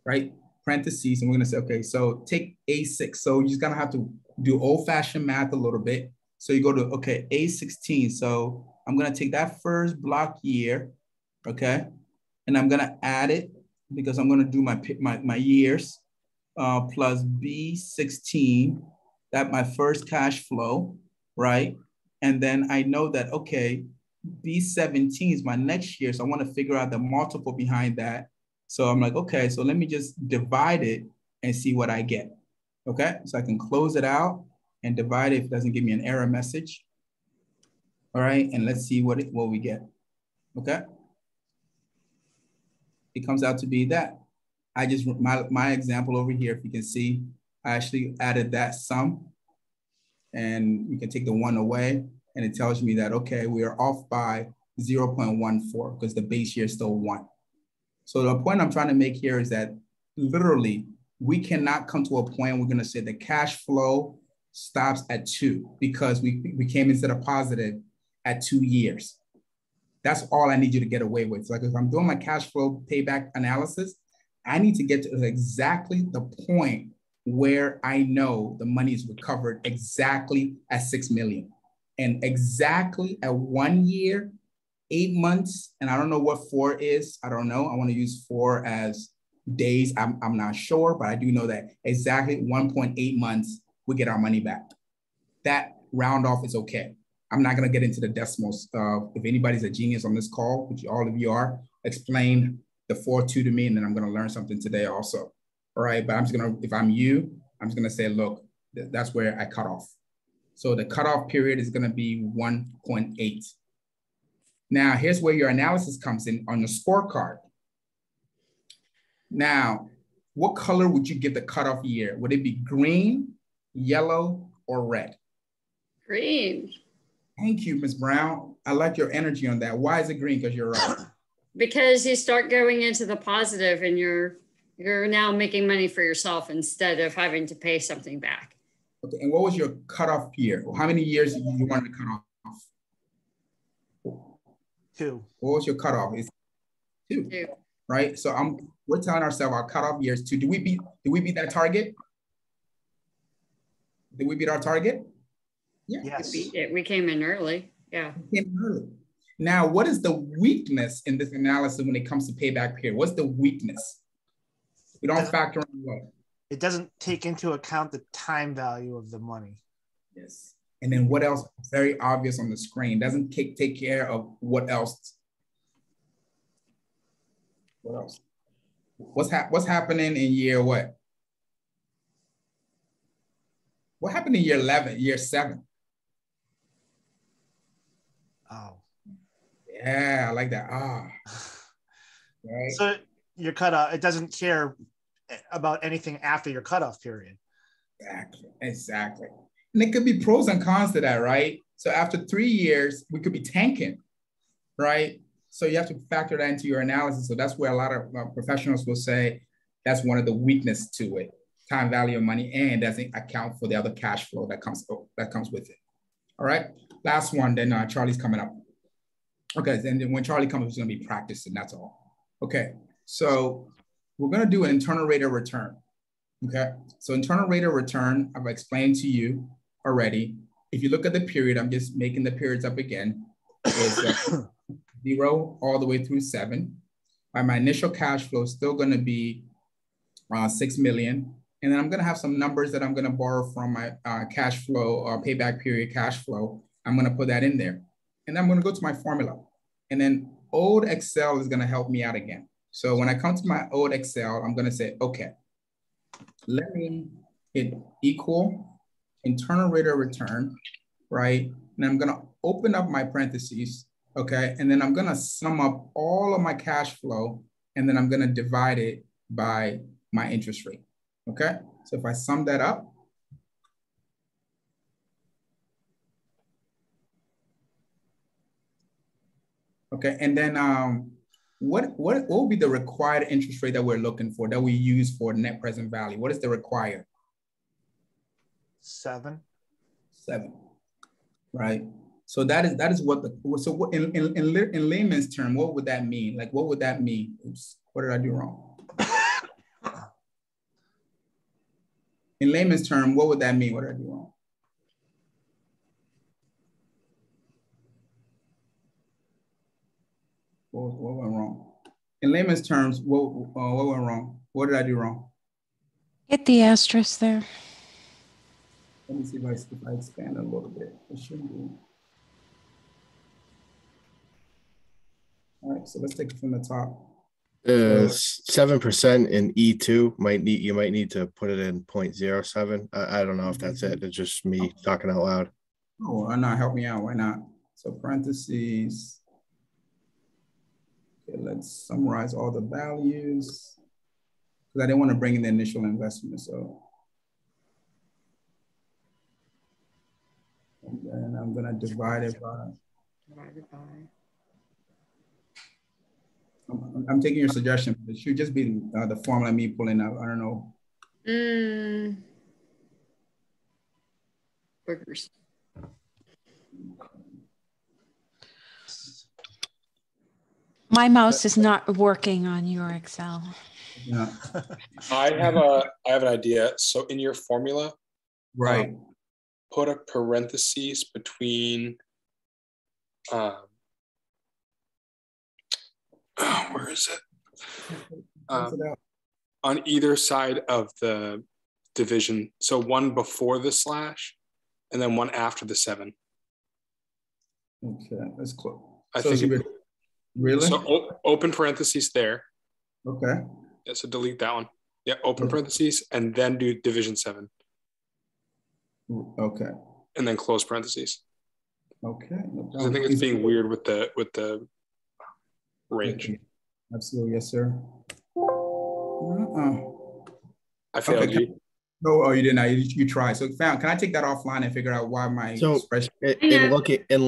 right? Parentheses, and we're gonna say, okay, so take A6. So you're just gonna have to do old-fashioned math a little bit. So you go to, okay, A16. So I'm gonna take that first block year, okay? And I'm gonna add it because I'm gonna do my years plus B16, that my first cash flow, right? And then I know that, okay, B17 is my next year. So I wanna figure out the multiple behind that. So I'm like, okay, so let me just divide it and see what I get. Okay, so I can close it out and divide it if it doesn't give me an error message. All right, and let's see what we get. Okay, it comes out to be that. I just, my example over here, if you can see, I actually added that sum, and you can take the 1 away, and it tells me that, okay, we are off by 0.14 because the base year is still 1. So the point I'm trying to make here is that literally we cannot come to a point we're gonna say the cash flow stops at 2 because we came into the positive at 2 years. That's all I need you to get away with. So like if I'm doing my cash flow payback analysis, I need to get to exactly the point where I know the money is recovered exactly at 6 million and exactly at 1 year, 8 months, and I don't know what 4 is. I don't know. I want to use 4 as days. I'm not sure, but I do know that exactly 1.8 months, we get our money back. That round off is okay. I'm not going to get into the decimals. If anybody's a genius on this call, which all of you are, explain the 4-2 to me, and then I'm going to learn something today also. All right, but I'm just going to, if I'm you, I'm just going to say, look, that's where I cut off. So the cutoff period is going to be 1.8. Now, here's where your analysis comes in on your scorecard. Now, what color would you give the cutoff year? Would it be green, yellow, or red? Green. Thank you, Ms. Brown. I like your energy on that. Why is it green? Because you're right. Because you start going into the positive and you're now making money for yourself instead of having to pay something back. Okay, and what was your cutoff year? How many years did you want to cut off? 2. What was your cutoff? It's 2. 2. Right? So we're telling ourselves our cutoff year is 2. Did we beat that target? Did we beat our target? Yeah. Yes. We beat it. We came in early. Yeah. We came in early. Now, what is the weakness in this analysis when it comes to payback period? What's the weakness? We don't factor in what? It doesn't take into account the time value of the money. Yes. And then what else? Very obvious on the screen. Doesn't take care of what else? What else? What's happening in year what? What happened in year 11, year 7? Oh. Yeah, I like that. Right. So your cutoff, it doesn't care about anything after your cutoff period. Exactly. And it could be pros and cons to that, right? So after 3 years, we could be tanking, right? So you have to factor that into your analysis. So that's where a lot of professionals will say that's one of the weaknesses to it, time value of money, and doesn't account for the other cash flow that comes with it. All right, last one, then Charlie's coming up. Okay, and then when Charlie comes, he's gonna be practicing, that's all. Okay, so we're gonna do an internal rate of return. Okay, so internal rate of return, I've explained to you already. If you look at the period, I'm just making the periods up again. It's 0 all the way through 7. My initial cash flow is still gonna be 6 million. And then I'm gonna have some numbers that I'm gonna borrow from my cash flow, payback period cash flow. I'm gonna put that in there. And then I'm gonna go to my formula. And then old Excel is gonna help me out again. So when I come to my old Excel, I'm gonna say, okay, let me hit equal internal rate of return, right? And I'm gonna open up my parentheses, okay? And then I'm gonna sum up all of my cash flow, and then I'm gonna divide it by my interest rate, okay? So if I sum that up, okay, and then what will be the required interest rate that we're looking for, that we use for net present value? What is the required? 7. 7, right? So that is what so what in layman's term, what would that mean? Like, what would that mean? Oops, what did I do wrong? In layman's term, what would that mean? What did I do wrong? What went wrong? In layman's terms, what went wrong? What did I do wrong? Get the asterisk there. Let me see if I expand a little bit. It should be. All right, so let's take it from the top. 7% in E2 you might need to put it in 0.07. I don't know if that's it. It's just me talking out loud. Oh, why not? Help me out. Why not? So parentheses. Okay, let's summarize all the values. Because I didn't want to bring in the initial investment. So and then I'm gonna divide it by. Divided by. I'm taking your suggestion. It should just be the formula me pulling up. I don't know. Burgers. My mouse is not working on your Excel. Yeah. I have an idea. So in your formula, right, put a parentheses between where is it? On either side of the division. So one before the slash and then one after the 7. Okay, that's close. I think really? So open parentheses there. Okay. Yeah, so delete that one. Yeah, open parentheses and then do division 7. Okay. And then close parentheses. Okay. No, I think it's being weird with the range. Absolutely, yes, sir. I failed you. No, oh, you didn't. You tried. So, can I take that offline and figure out why my expression? In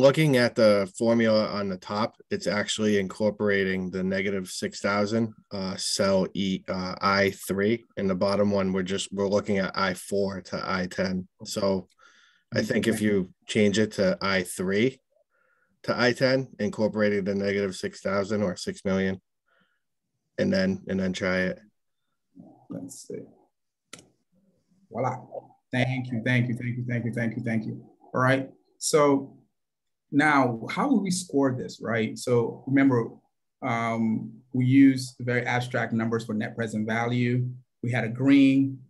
looking at the formula on the top, it's actually incorporating the -6,000 cell I3, and the bottom one we're looking at I4 to I10. So, I think if you change it to I3 to I10, incorporating the -6,000 or 6 million, and then try it. Let's see. Voila. Thank you. All right. So now how will we score this, right? So remember, we use very abstract numbers for net present value. We had a green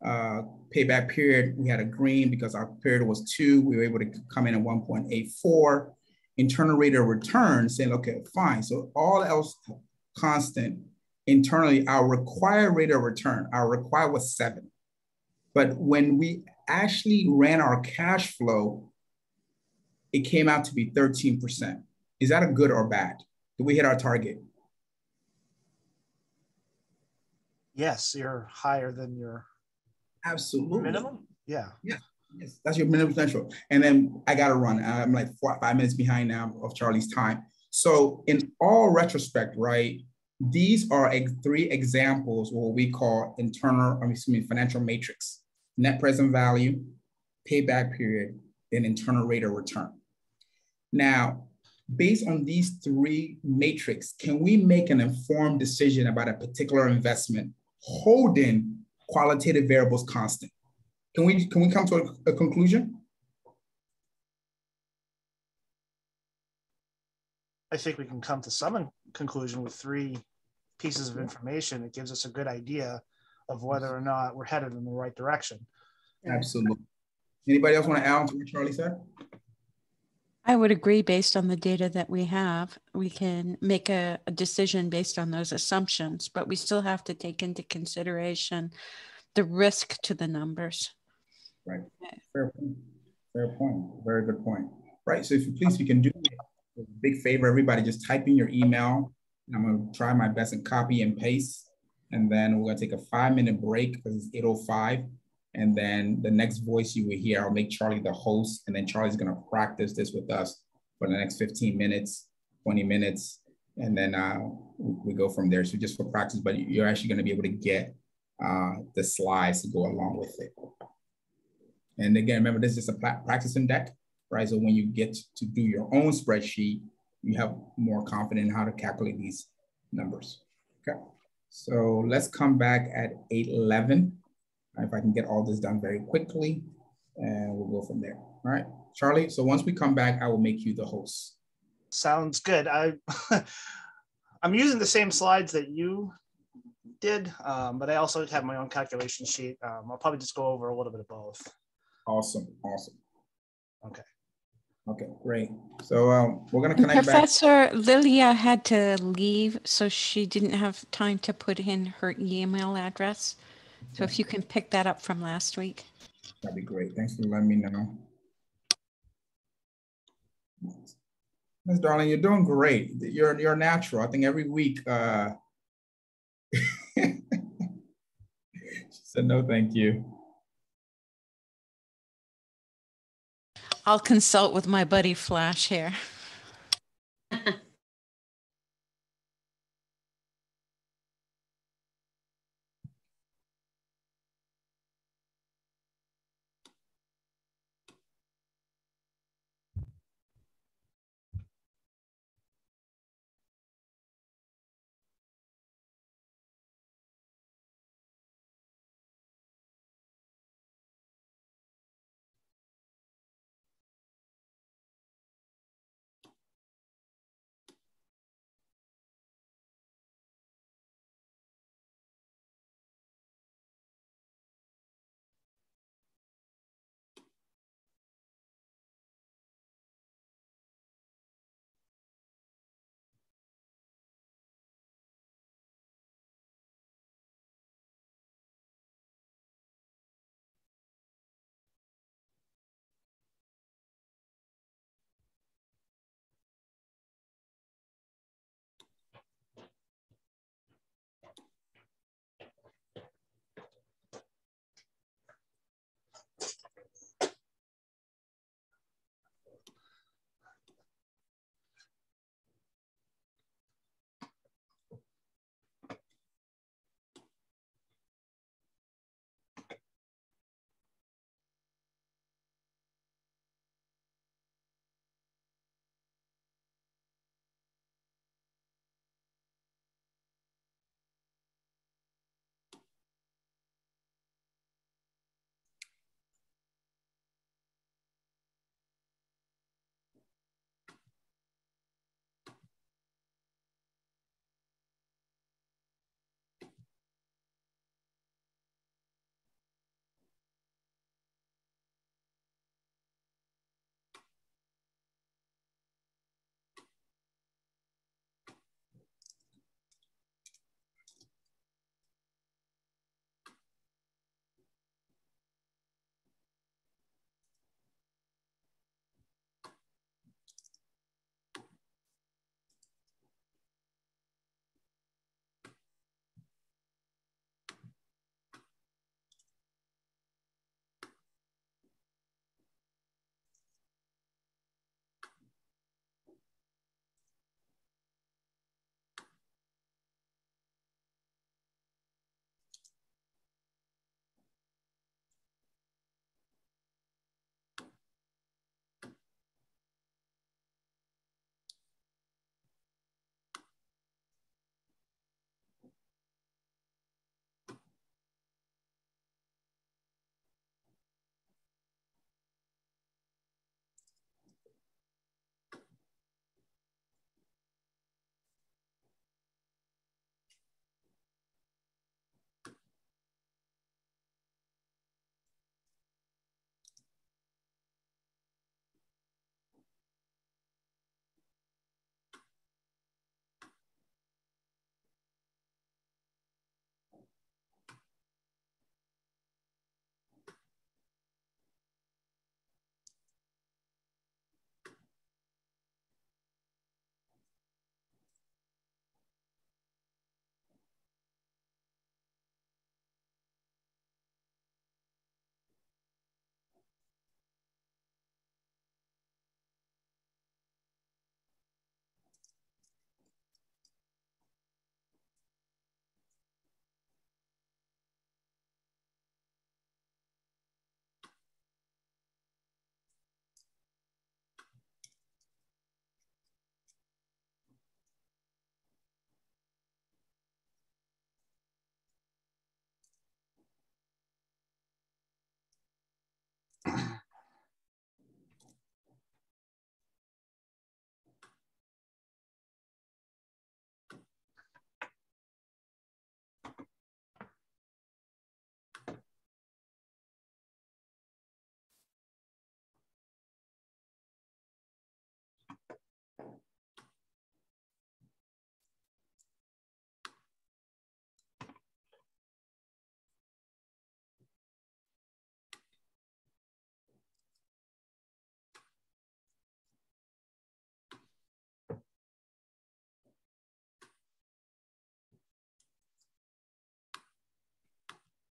payback period. We had a green because our period was 2. We were able to come in at 1.84. Internal rate of return, saying, okay, fine. So all else constant, internally, our required rate of return, our required was 7. But when we actually ran our cash flow, it came out to be 13%. Is that a good or bad? Did we hit our target? Yes, you're higher than your absolutely minimum. Yeah. Yes, that's your minimum potential. And then I got to run. I'm like 5 minutes behind now of Charlie's time. So in all retrospect, right, these are 3 examples of what we call financial matrix. Net present value, payback period, and internal rate of return. Now, based on these 3 matrices, can we make an informed decision about a particular investment holding qualitative variables constant? Can we come to a conclusion? I think we can come to some conclusion with 3 pieces of information. It gives us a good idea of whether or not we're headed in the right direction. Absolutely. Anybody else want to add on to what Charlie said? I would agree. Based on the data that we have, we can make a decision based on those assumptions, but we still have to take into consideration the risk to the numbers. Right. Fair point. Very good point. Right. So if you can do a big favor, everybody, just type in your email. I'm going to try my best and copy and paste. And then we're going to take a 5-minute break because it's 8:05. And then the next voice you will hear, I'll make Charlie the host. And then Charlie's going to practice this with us for the next 15 minutes, 20 minutes. And then we go from there. So just for practice, but you're actually going to be able to get the slides to go along with it. And again, remember, this is a practicing deck. right? So when you get to do your own spreadsheet, you have more confidence in how to calculate these numbers, okay? So let's come back at 8:11. If I can get all this done very quickly, and we'll go from there. All right, Charlie. So once we come back, I will make you the host. Sounds good. I'm using the same slides that you did, but I also have my own calculation sheet. I'll probably just go over a little bit of both. Awesome, awesome. Okay. Okay, great. So we're gonna connect Professor Lilia had to leave, so she didn't have time to put in her email address. So if you can pick that up from last week. That'd be great. Thanks for letting me know. Ms. Darling, you're doing great. You're natural. I think every week, she said no, thank you. I'll consult with my buddy Flash here.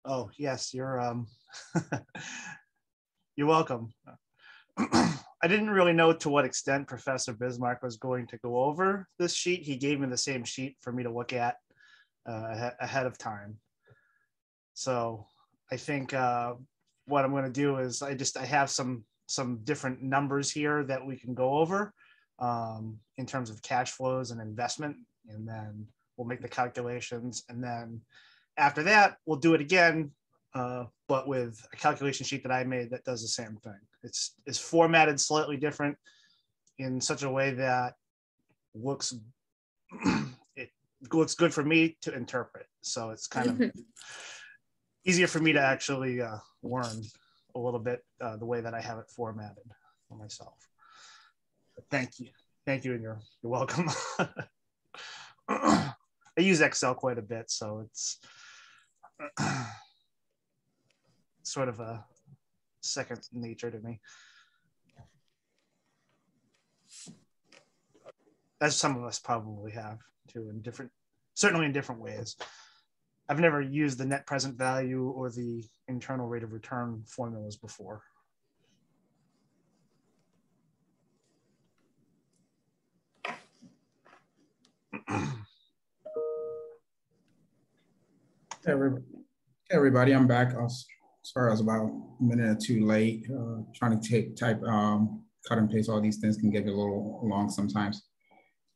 Oh, yes, you're you're welcome. I didn't really know to what extent Professor Bismarck was going to go over this sheet. He gave me the same sheet for me to look at ahead of time. So I think what I'm going to do is I have some different numbers here that we can go over in terms of cash flows and investment, and then we'll make the calculations, and then after that we'll do it again, but with a calculation sheet that I made that does the same thing. It's formatted slightly different in such a way that it looks good for me to interpret. So it's kind of easier for me to actually learn a little bit the way that I have it formatted for myself. But thank you, and you're welcome. I use Excel quite a bit, so it's sort of a second nature to me, as some of us probably have too, certainly in different ways. I've never used the net present value or the internal rate of return formulas before. Everybody, I'm back. Sorry, I was about a minute or two late. Trying to cut and paste all these things can get a little long sometimes.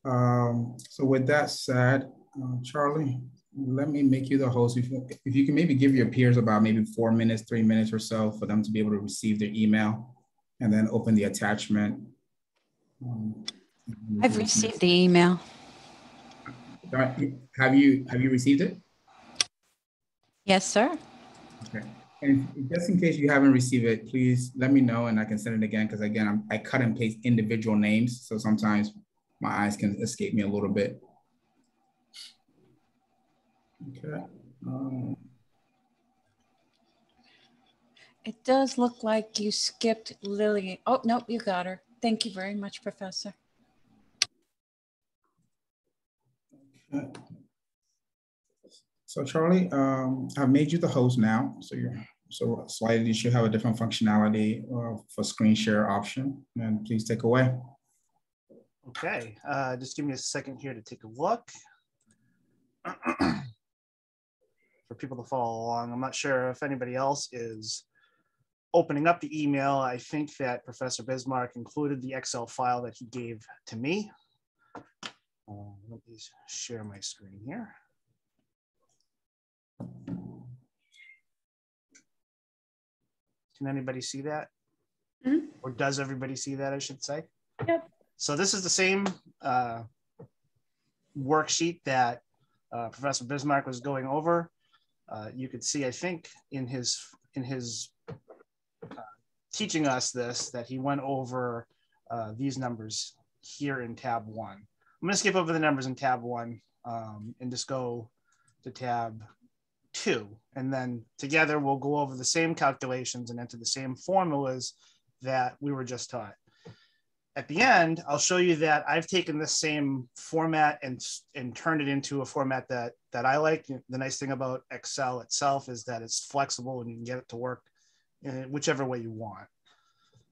So with that said, Charlie, let me make you the host. If you can maybe give your peers about maybe 4 minutes, 3 minutes or so for them to be able to receive their email and then open the attachment. I've received the email. Have you received it? Yes, sir. Okay. And just in case you haven't received it, please let me know and I can send it again, because again, I cut and paste individual names. So sometimes my eyes can escape me a little bit. Okay. It does look like you skipped Lily. Oh, nope, you got her. Thank you very much, Professor. Okay. So Charlie, I've made you the host now. So slightly you should have a different functionality for screen share option, and please take away. Okay, just give me a second here to take a look. For people to follow along, I'm not sure if anybody else is opening up the email. I think that Professor Bismarck included the Excel file that he gave to me. Let me share my screen here. Can anybody see that? Mm-hmm. Or does everybody see that, I should say? Yep. So this is the same worksheet that Professor Bismarck was going over. You could see, I think, in his teaching us this, that he went over these numbers here in tab 1. I'm going to skip over the numbers in tab 1 and just go to tab 2. And then together we'll go over the same calculations and enter the same formulas that we were just taught. At the end, I'll show you that I've taken the same format and turned it into a format that I like. The nice thing about Excel itself is that it's flexible and you can get it to work in whichever way you want.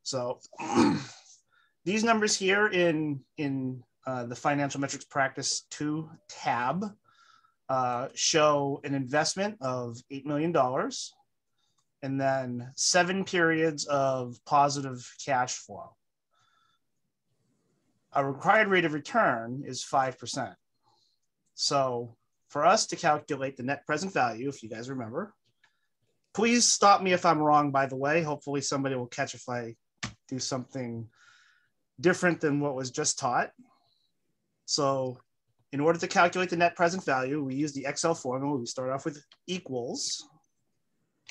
So these numbers here in the Financial Metrics Practice 2 tab show an investment of $8 million and then 7 periods of positive cash flow. Our required rate of return is 5%. So for us to calculate the net present value, if you guys remember, please stop me if I'm wrong, by the way. Hopefully somebody will catch if I do something different than what was just taught. So in order to calculate the net present value, we use the Excel formula. We start off with equals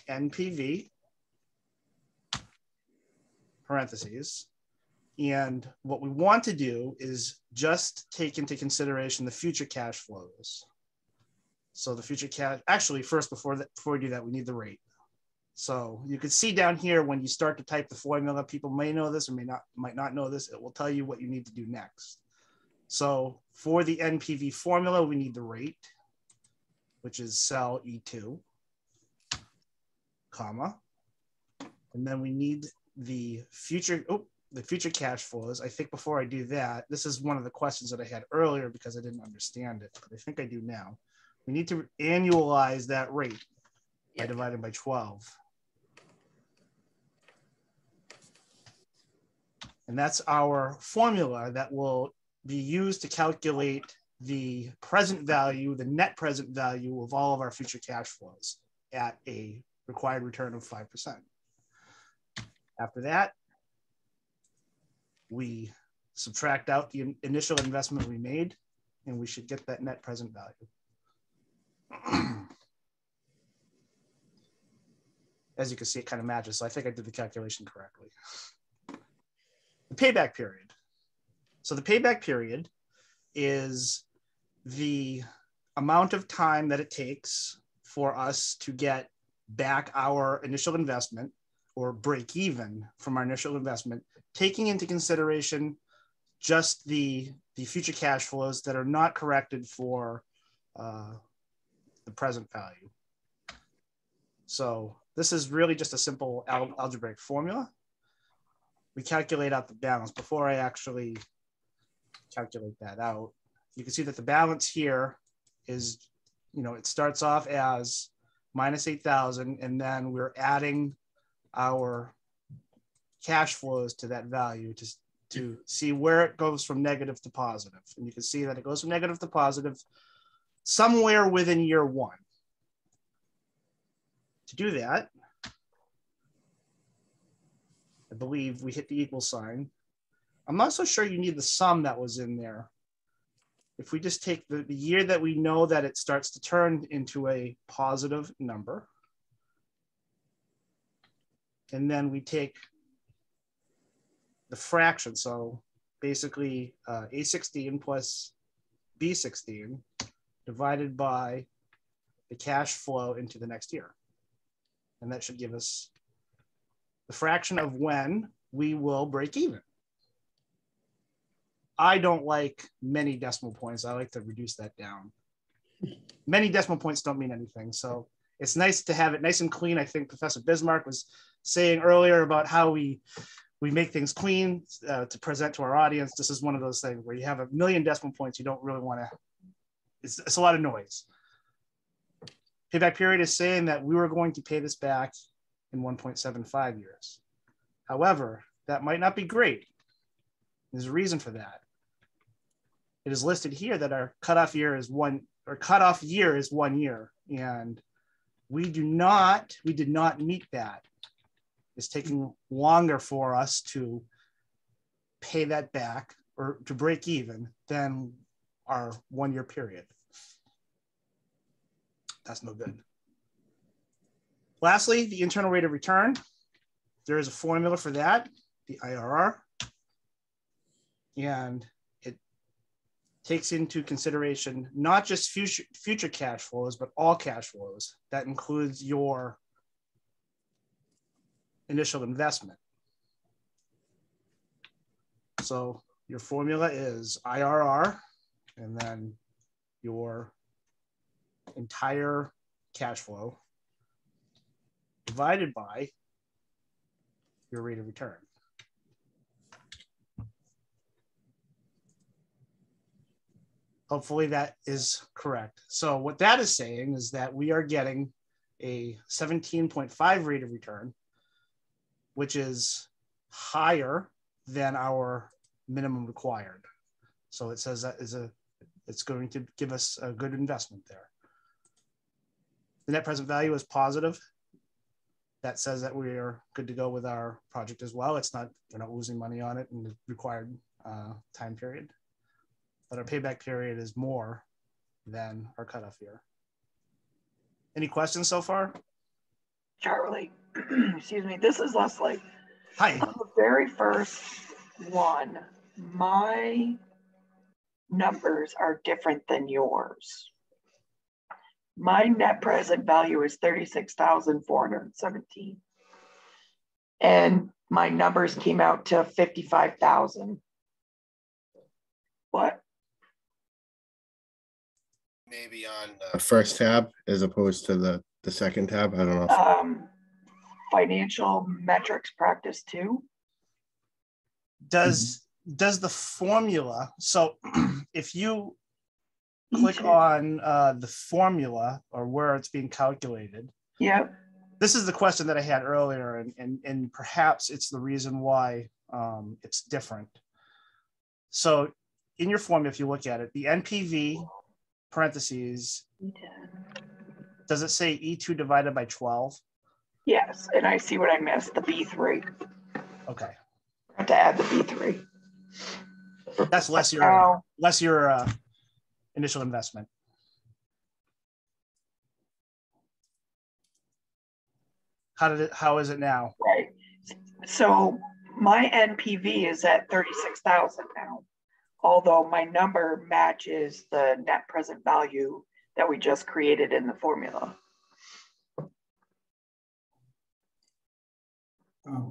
NPV, parentheses. And what we want to do is just take into consideration the future cash flows. So the future cash, actually first, before we do that, we need the rate. So you can see down here, when you start to type the formula, people may know this or might not know this. It will tell you what you need to do next. So for the NPV formula, we need the rate, which is cell E2. comma, and then we need the future cash flows. I think before I do that, this is one of the questions that I had earlier because I didn't understand it, but I think I do now. We need to annualize that rate by dividing by 12. And that's our formula that will be used to calculate the present value, the net present value of all of our future cash flows at a required return of 5%. After that, we subtract out the initial investment we made, and we should get that net present value. As you can see, it kind of matches. So I think I did the calculation correctly. The payback period. So the payback period is the amount of time that it takes for us to get back our initial investment or break even from our initial investment, taking into consideration just the future cash flows that are not corrected for the present value. So this is really just a simple algebraic formula. We calculate out the balance. Before I actually calculate that out, you can see that the balance here is, it starts off as minus 8,000, and then we're adding our cash flows to that value to see where it goes from negative to positive. And you can see that it goes from negative to positive somewhere within year one. To do that, I believe we hit the equal sign. I'm not so sure you need the sum that was in there. If we just take the year that we know that it starts to turn into a positive number, and then we take the fraction. So basically A16 plus B16 divided by the cash flow into the next year. And that should give us the fraction of when we will break even. I don't like many decimal points. I like to reduce that down. Many decimal points don't mean anything. So it's nice to have it nice and clean. I think Professor Bismarck was saying earlier about how we make things clean to present to our audience. This is one of those things where you have a million decimal points. You don't really want to, it's a lot of noise. Payback period is saying that we were going to pay this back in 1.75 years. However, that might not be great. There's a reason for that. It is listed here that our cutoff year is 1 year, and we did not meet that. It's taking longer for us to pay that back or to break even than our 1 year period. That's no good. Lastly, the internal rate of return. There is a formula for that, the IRR. And it takes into consideration not just future cash flows, but all cash flows. That includes your initial investment. So your formula is IRR, and then your entire cash flow divided by your rate of return. Hopefully that is correct. So what that is saying is that we are getting a 17.5 rate of return, which is higher than our minimum required. So it says that it's going to give us a good investment there. The net present value is positive. That says that we are good to go with our project as well. We're not losing money on it in the required time period. But our payback period is more than our cutoff year. Any questions so far? Charlie, excuse me, this is Leslie. Hi. On the very first one, my numbers are different than yours. My net present value is 36,417. And my numbers came out to 55,000. What? Maybe on the first tab as opposed to the second tab. I don't know. financial metrics practice too? Does the formula, so if you click on the formula or where it's being calculated. Yep. This is the question that I had earlier, and perhaps it's the reason why it's different. So in your formula, if you look at it, the NPV parentheses, does it say E2 divided by 12? Yes, and I see what I missed, the B3. Okay. I have to add the B3. That's less your initial investment. How is it now? Right. So my NPV is at 36,000 now, although my number matches the net present value that we just created in the formula.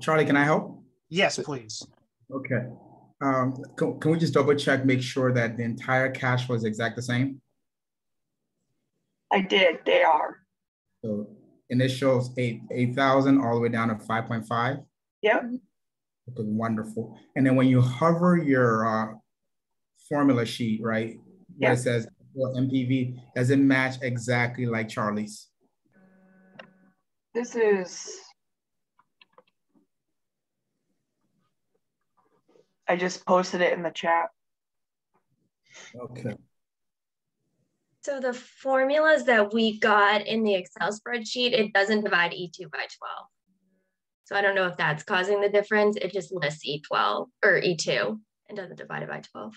Charlie, can I help? Yes, please. Okay. Can we just double check, make sure that the entire cash flow is exact the same? I did, they are. So initials 8,000 all the way down to 5.5? Yep. Okay, wonderful. And then when you hover your formula sheet, right, where it says well, MPV, does it match exactly like Charlie's? This is, I just posted it in the chat. Okay. So the formulas that we got in the Excel spreadsheet, it doesn't divide E2 by 12. So I don't know if that's causing the difference. It just lists E12 or E2 and doesn't divide it by 12.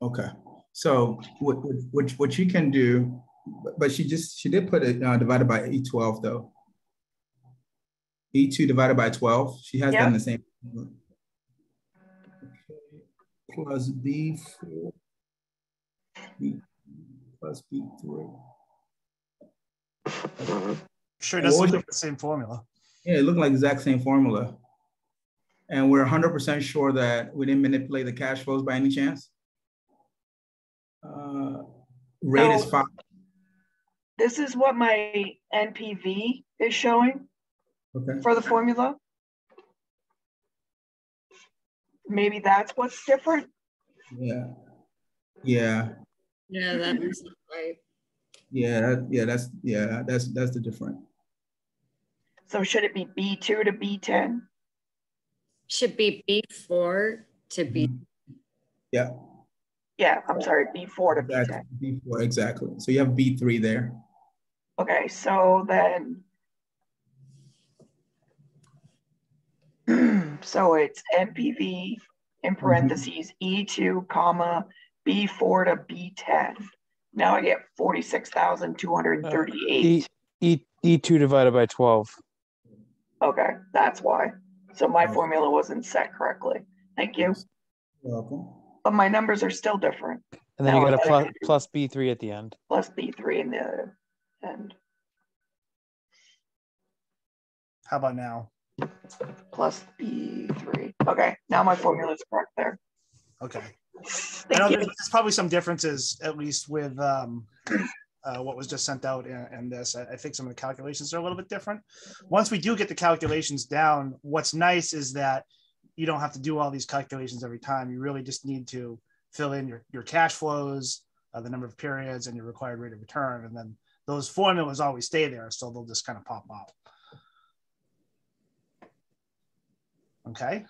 Okay. So what you can do, but she did put it divided by E12 though. E2 divided by 12. She has done the same. Okay. Plus B4. B plus B3. Sure doesn't look like the same formula. Yeah, it looked like the exact same formula. And we're 100% sure that we didn't manipulate the cash flows by any chance? Rate is 5. This is what my NPV is showing for the formula. Maybe that's what's different. Yeah. Yeah. Yeah, that is right. That's the difference. So should it be B2 to B10? Should be B4 to B. Yeah. Yeah, I'm sorry, B4 to B10. B4, exactly. So you have B3 there. Okay, so then, so it's NPV in parentheses, E2, comma, B4 to B10. Now I get 46,238. E2 divided by 12. Okay, that's why. So my formula wasn't set correctly. Thank you. You're welcome. But my numbers are still different. And then you got a plus B3 at the end. Plus B3 in the end. How about now? Plus B3. Okay, now my formula is correct there. Okay. I know there's probably some differences, at least with what was just sent out and this. I think some of the calculations are a little bit different. Once we do get the calculations down, what's nice is that you don't have to do all these calculations every time. You really just need to fill in your cash flows, the number of periods, and your required rate of return. And then those formulas always stay there, so they'll just kind of pop up. Okay.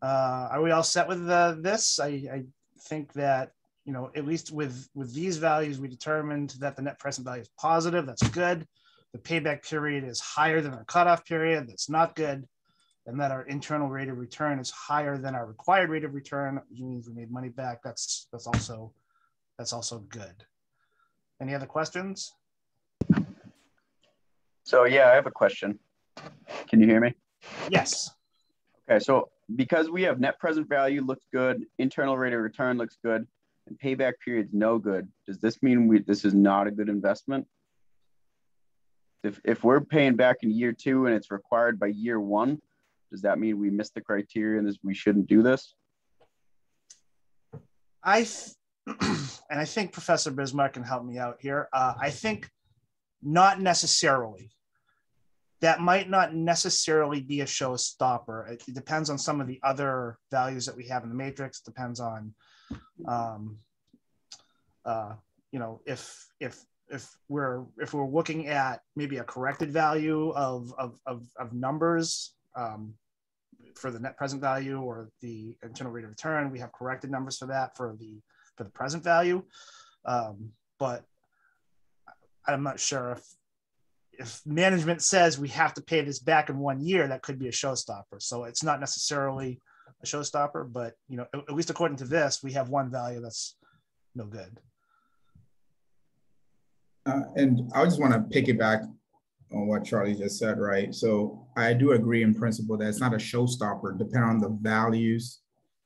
Are we all set with this? I think that, you know, at least with these values, we determined that the net present value is positive. That's good. The payback period is higher than our cutoff period. That's not good. And that our internal rate of return is higher than our required rate of return, which means we made money back. That's also good. Any other questions? So yeah, I have a question. Can you hear me? Yes. Okay, so because we have net present value looks good, internal rate of return looks good, and payback period's no good, does this mean this is not a good investment? If we're paying back in year 2 and it's required by year 1, does that mean we missed the criteria and we shouldn't do this? And I think Professor Bismarck can help me out here. I think not necessarily. that might not necessarily be a showstopper. It depends on some of the other values that we have in the matrix. It depends on, you know, if we're looking at maybe a corrected value of numbers for the net present value or the internal rate of return, we have corrected numbers for that for the present value. But I'm not sure if management says we have to pay this back in 1 year, that could be a showstopper. So it's not necessarily a showstopper, but you know, at least according to this, we have one value that's no good. And I just want to piggyback on what Charlie just said, right? So I do agree in principle that it's not a showstopper, depending on the values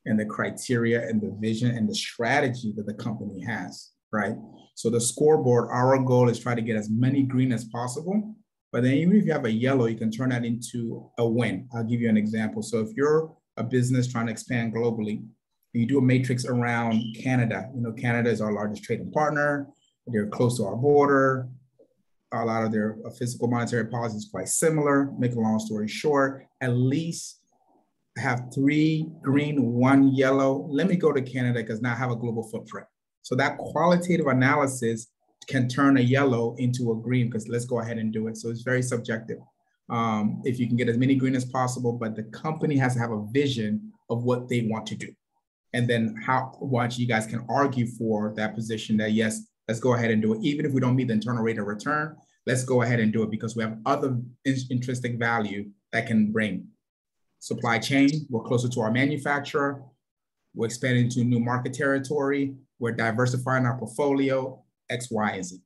and the criteria and the vision and the strategy that the company has, right? So the scoreboard, our goal is try to get as many green as possible, but then even if you have a yellow, you can turn that into a win. I'll give you an example. So if you're a business trying to expand globally, you do a matrix around Canada. You know, Canada is our largest trading partner. They're close to our border. A lot of their fiscal monetary policy is quite similar. Make a long story short, at least have 3 green, 1 yellow. Let me go to Canada because now I have a global footprint. So that qualitative analysis can turn a yellow into a green because let's go ahead and do it. So it's very subjective. If you can get as many green as possible, but the company has to have a vision of what they want to do. And then what you guys can argue for that position that, yes, let's go ahead and do it. Even if we don't meet the internal rate of return, let's go ahead and do it because we have other intrinsic value that can bring supply chain. We're closer to our manufacturer. We're expanding into new market territory. We're diversifying our portfolio, X, Y, and Z.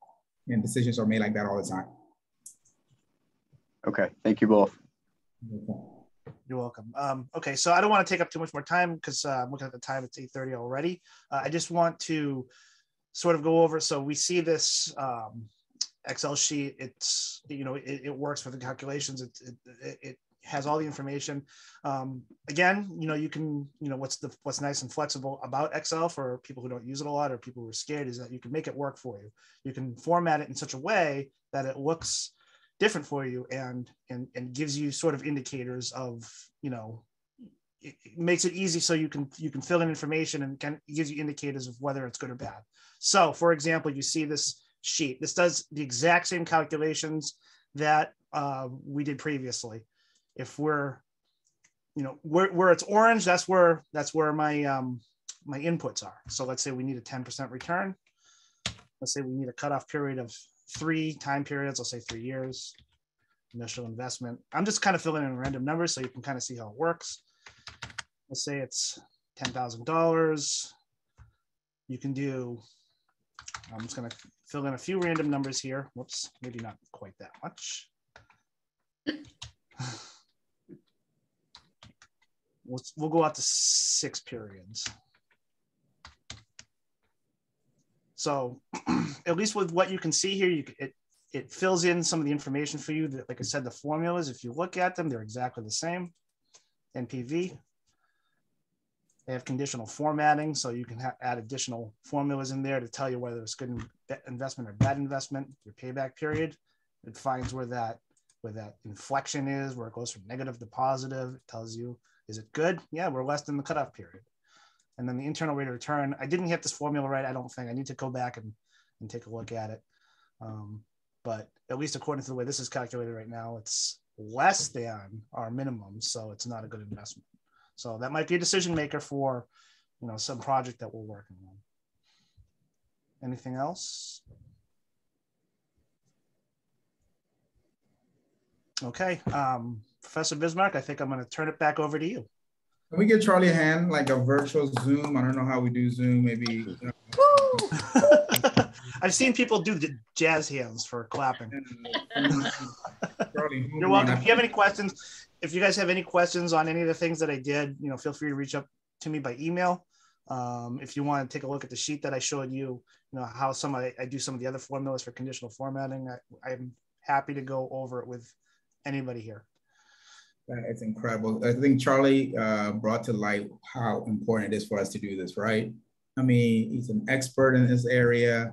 And decisions are made like that all the time. Okay, thank you both. You're welcome. Okay, so I don't want to take up too much more time because I'm looking at the time, it's 8:30 already. I just want to sort of go over, so we see this Excel sheet. It's, you know, it works for the calculations. It has all the information. Again, you know, you can, you know, what's nice and flexible about Excel for people who don't use it a lot or people who are scared is that you can make it work for you. You can format it in such a way that it looks different for you and gives you sort of indicators of, you know, it makes it easy so you can fill in information and it gives you indicators of whether it's good or bad. So for example, you see this sheet. This does the exact same calculations that we did previously. If we're, you know, where it's orange, that's where my my inputs are. So let's say we need a 10% return. Let's say we need a cutoff period of 3 time periods. I'll say 3 years. Initial investment. I'm just kind of filling in random numbers so you can kind of see how it works. Let's say it's $10,000. You can do, I'm just going to fill in a few random numbers here. Whoops, maybe not quite that much. We'll go out to 6 periods. So at least with what you can see here, it fills in some of the information for you. That, like I said, the formulas, if you look at them, they're exactly the same. NPV. They have conditional formatting, so you can add additional formulas in there to tell you whether it's good investment or bad investment. Your payback period, it finds where that inflection is, where it goes from negative to positive. It tells you, is it good? Yeah, we're less than the cutoff period. And then the internal rate of return, I didn't get this formula right, I don't think. I need to go back and take a look at it. But at least according to the way this is calculated right now, it's less than our minimum, so it's not a good investment. So that might be a decision maker for, you know, some project that we're working on. Anything else? Okay, Professor Bismarck, I think I'm going to turn it back over to you. Can we give Charlie a hand, like a virtual Zoom? I don't know how we do Zoom, maybe. I've seen people do the jazz hands for clapping. Charlie, you're welcome. If you have any questions, if you guys have any questions on any of the things that I did, you know, feel free to reach up to me by email. If you want to take a look at the sheet that I showed you, you know, how I do some of the other formulas for conditional formatting, I'm happy to go over it with anybody here. It's incredible. I think Charlie brought to light how important it is for us to do this, right? I mean, he's an expert in this area.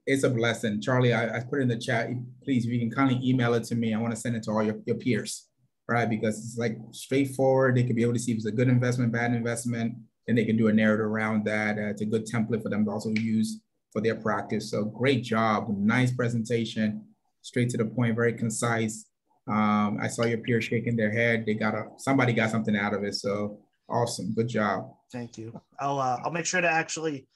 It's a blessing. Charlie, I put it in the chat. Please, if you can kindly email it to me, I want to send it to all your peers, right? Because it's like straightforward. They can be able to see if it's a good investment, bad investment, and they can do a narrative around that. It's a good template for them to also use for their practice. So great job. Nice presentation. Straight to the point, very concise. I saw your peers shaking their head. Somebody got something out of it. So awesome. Good job. Thank you. I'll make sure to actually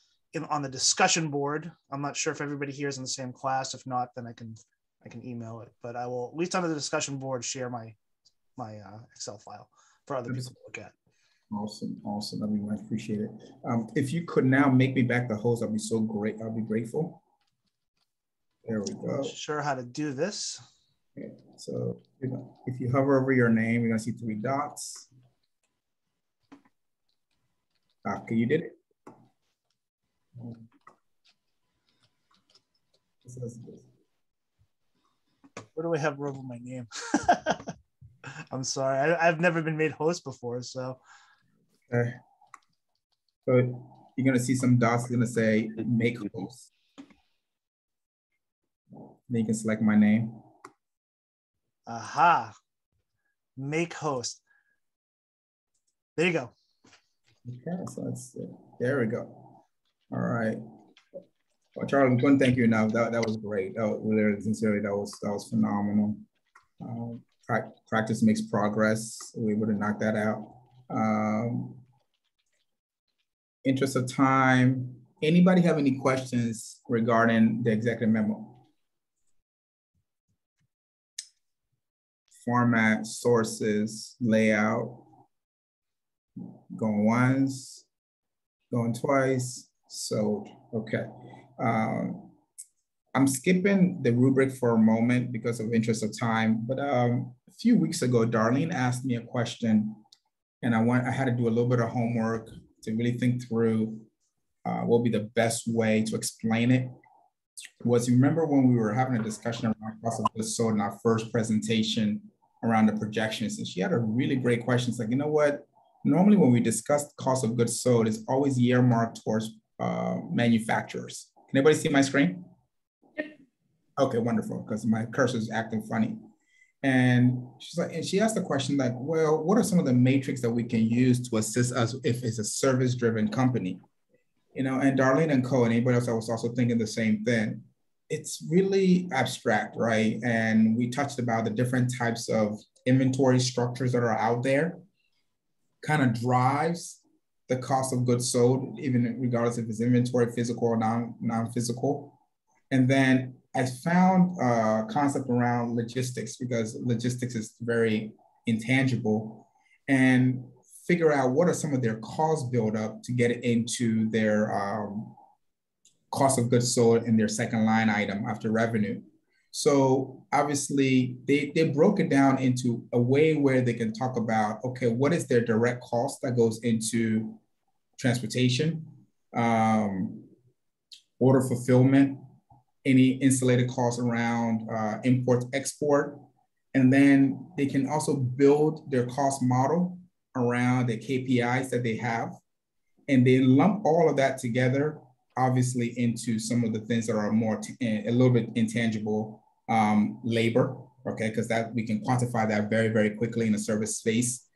on the discussion board. I'm not sure if everybody here is in the same class. If not, then I can email it. But I will, at least on the discussion board, share my Excel file for other people to look at. Awesome. I appreciate it. If you could now make me back the host, I'll be so great. I'll be grateful. There we go. Not sure how to do this. Okay. So if you hover over your name, you're gonna see 3 dots. Okay, you did it. Where do I have over my name? I'm sorry. I've never been made host before, so. Okay. So you're gonna see some dots. It's gonna say make host. Then you can select my name. Aha. Make host. There you go. Okay, so that's it. There we go. All right. Well, Charlie, I want to thank you now. That was great. Really, sincerely, that was phenomenal. Practice makes progress. We would have knocked that out. Interest of time. Anybody have any questions regarding the executive memo? Format, sources, layout. Going once, going twice. So, okay. I'm skipping the rubric for a moment because of interest of time, but a few weeks ago, Darlene asked me a question and I had to do a little bit of homework to really think through what would be the best way to explain it. You remember when we were having a discussion around cost of goods sold in our first presentation around the projections, and she had a really great question. It's like, you know what? Normally when we discuss cost of goods sold, it's always earmarked towards manufacturers. Can anybody see my screen? Okay, wonderful, because my cursor is acting funny. And she's like, and she asked the question like, well, what are some of the metrics that we can use to assist us if it's a service-driven company? You know, and Darlene and Co. and anybody else, I was also thinking the same thing. It's really abstract, right? And we touched about the different types of inventory structures that are out there, kind of drives the cost of goods sold, even regardless if it's inventory, physical or non-physical. And then I found a concept around logistics, because logistics is very intangible, and figure out what are some of their cost buildup to get it into their cost of goods sold in their second line item after revenue. So obviously they broke it down into a way where they can talk about, okay, what is their direct cost that goes into transportation, order fulfillment, any insulated costs around import, export, and then they can also build their cost model around the KPIs that they have. And they lump all of that together, obviously, into some of the things that are more, a little bit intangible, labor, okay? Because that we can quantify that very, very quickly in a service space.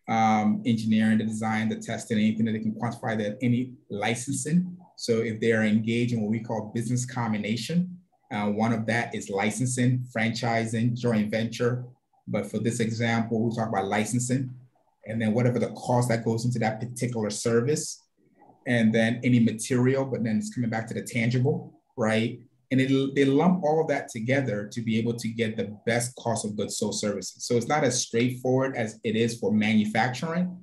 Engineering, the design, the testing, anything that they can quantify, that any licensing. So if they are engaged in what we call business combination, one of that is licensing, franchising, joint venture. But for this example, we'll talk about licensing, and then whatever the cost that goes into that particular service, and then any material, but then it's coming back to the tangible, right? And they lump all of that together to be able to get the best cost of goods sold services. So it's not as straightforward as it is for manufacturing.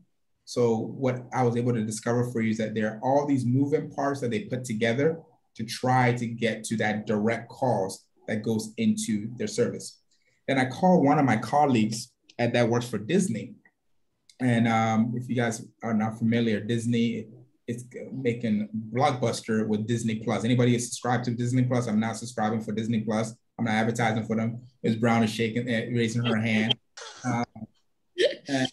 So what I was able to discover for you is that there are all these moving parts that they put together to try to get to that direct cost that goes into their service. Then I called one of my colleagues that works for Disney. And if you guys are not familiar, Disney is making blockbuster with Disney Plus. Anybody is subscribed to Disney Plus? I'm not subscribing for Disney Plus. I'm not advertising for them. Ms. Brown is raising her hand. And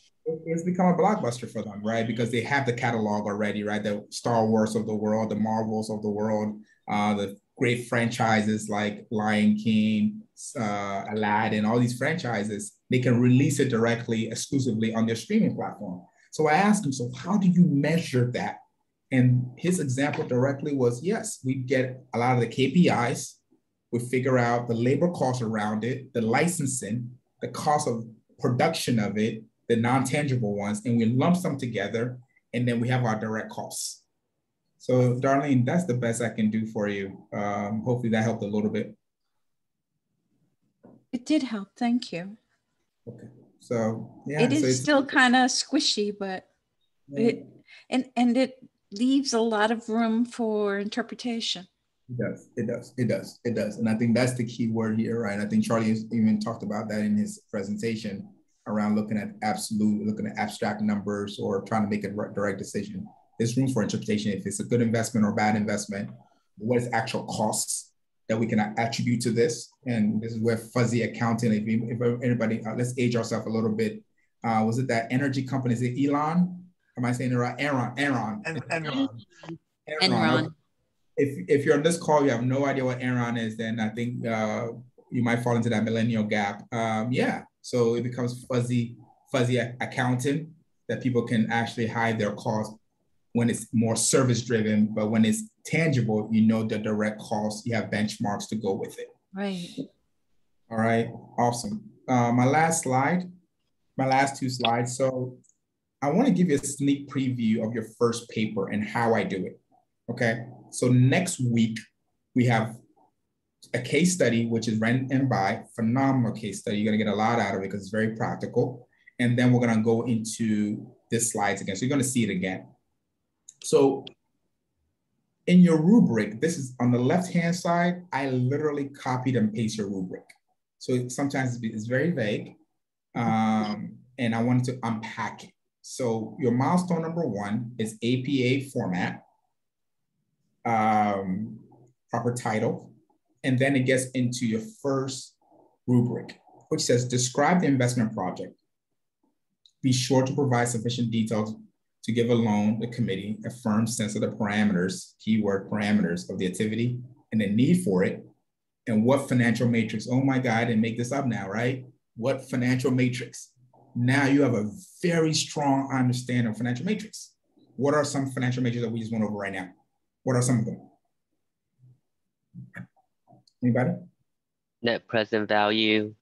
it's become a blockbuster for them, right? Because they have the catalog already, right? The Star Wars of the world, the Marvels of the world, the great franchises like Lion King, Aladdin, all these franchises, they can release it directly, exclusively on their streaming platform. So I asked him, so how do you measure that? And his example directly was, yes, we get a lot of the KPIs, we figure out the labor costs around it, the licensing, the cost of production of it, the non-tangible ones, and we lump them together, and then we have our direct costs. So Darlene, that's the best I can do for you. Hopefully that helped a little bit. It did help, thank you. Okay, so yeah. It is so still kind of squishy, but it it leaves a lot of room for interpretation. It does. And I think that's the key word here, right? I think Charlie even talked about that in his presentation around looking at abstract numbers or trying to make a direct decision. There's room for interpretation if it's a good investment or bad investment. What is actual costs that we can attribute to this? And this is where fuzzy accounting, if anybody, let's age ourselves a little bit. Was it that energy company? Is it Elon? Am I saying it right? Enron. If you're on this call, you have no idea what Enron is, then I think you might fall into that millennial gap. Yeah, so it becomes fuzzy accounting that people can actually hide their costs when it's more service driven, but when it's tangible, you know the direct costs, you have benchmarks to go with it. Right. All right, awesome. My last two slides. So I want to give you a sneak preview of your first paper and how I do it. Okay, so next week we have a case study, which is run and buy, phenomenal case study. You're gonna get a lot out of it because it's very practical. And then we're gonna go into the slides again. So you're gonna see it again. So in your rubric, this is on the left-hand side, I literally copied and pasted your rubric. So sometimes it's very vague. And I wanted to unpack it. So your milestone number 1 is APA format, proper title, and then it gets into your first rubric, which says describe the investment project. Be sure to provide sufficient details to give a loan, the committee, a firm sense of the parameters, keyword parameters of the activity and the need for it, and what financial matrix. Oh my God, I didn't make this up now, right? What financial matrix? Now you have a very strong understanding of financial matrix. What are some financial matrices that we just went over right now? What are some of them? Anybody? Net present value,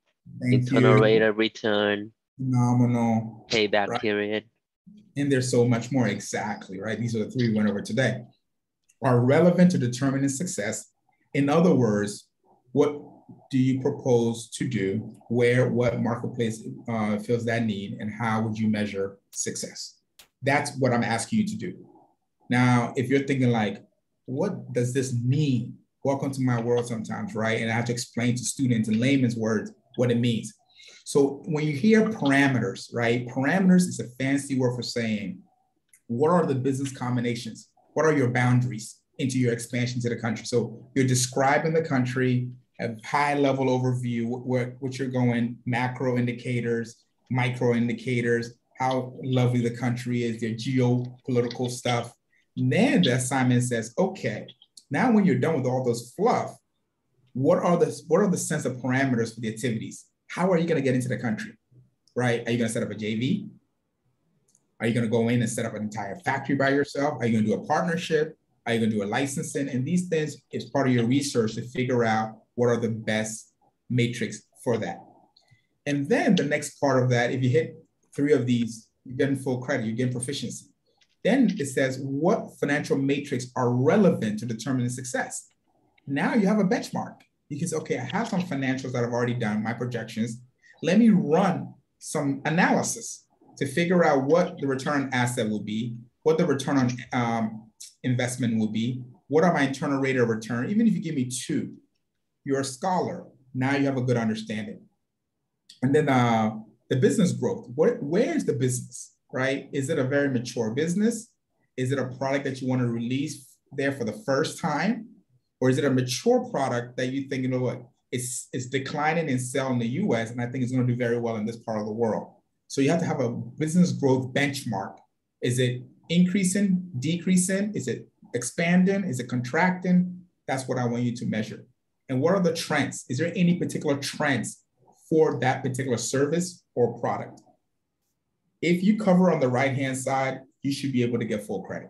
internal rate of return, phenomenal, payback period. And there's so much more, exactly, right? These are the 3 we went over today. Are relevant to determining success. In other words, what do you propose to do? Where, what marketplace fills that need, and how would you measure success? That's what I'm asking you to do. Now, if you're thinking like, what does this mean? Welcome to my world sometimes, right? And I have to explain to students in layman's words what it means. So when you hear parameters, right? Parameters is a fancy word for saying, what are the business combinations? What are your boundaries into your expansion to the country? So you're describing the country, a high level overview, what you're going, macro indicators, micro indicators, how lovely the country is, their geopolitical stuff. And then the assignment says, okay, now when you're done with all those fluff, what are the sense of parameters for the activities? How are you going to get into the country, right? Are you going to set up a JV? Are you going to go in and set up an entire factory by yourself? Are you going to do a partnership? Are you going to do a licensing? And these things is part of your research to figure out what are the best matrix for that. And then the next part of that, if you hit 3 of these, you're getting full credit, you're getting proficiency. Then it says what financial matrix are relevant to determining success. Now you have a benchmark. You can say, okay, I have some financials that I've already done, my projections. Let me run some analysis to figure out what the return on asset will be, what the return on investment will be, what are my internal rate of return. Even if you give me 2, you're a scholar. Now you have a good understanding. And then the business growth. Where is the business, right? Is it a very mature business? Is it a product that you want to release there for the first time? Or is it a mature product that you think, you know what, it's declining in sale in the US, and I think it's going to do very well in this part of the world. So you have to have a business growth benchmark. Is it increasing, decreasing? Is it expanding? Is it contracting? That's what I want you to measure. And what are the trends? Is there any particular trends for that particular service or product? If you cover on the right-hand side, you should be able to get full credit.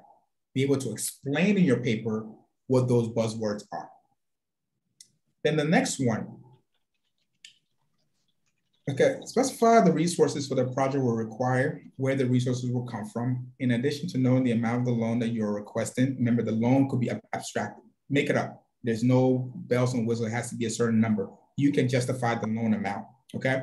Be able to explain in your paper what those buzzwords are. Then the next one, okay, specify the resources for the project will require, where the resources will come from. In addition to knowing the amount of the loan that you're requesting, remember the loan could be abstracted. Make it up. There's no bells and whistles. It has to be a certain number. You can justify the loan amount, okay?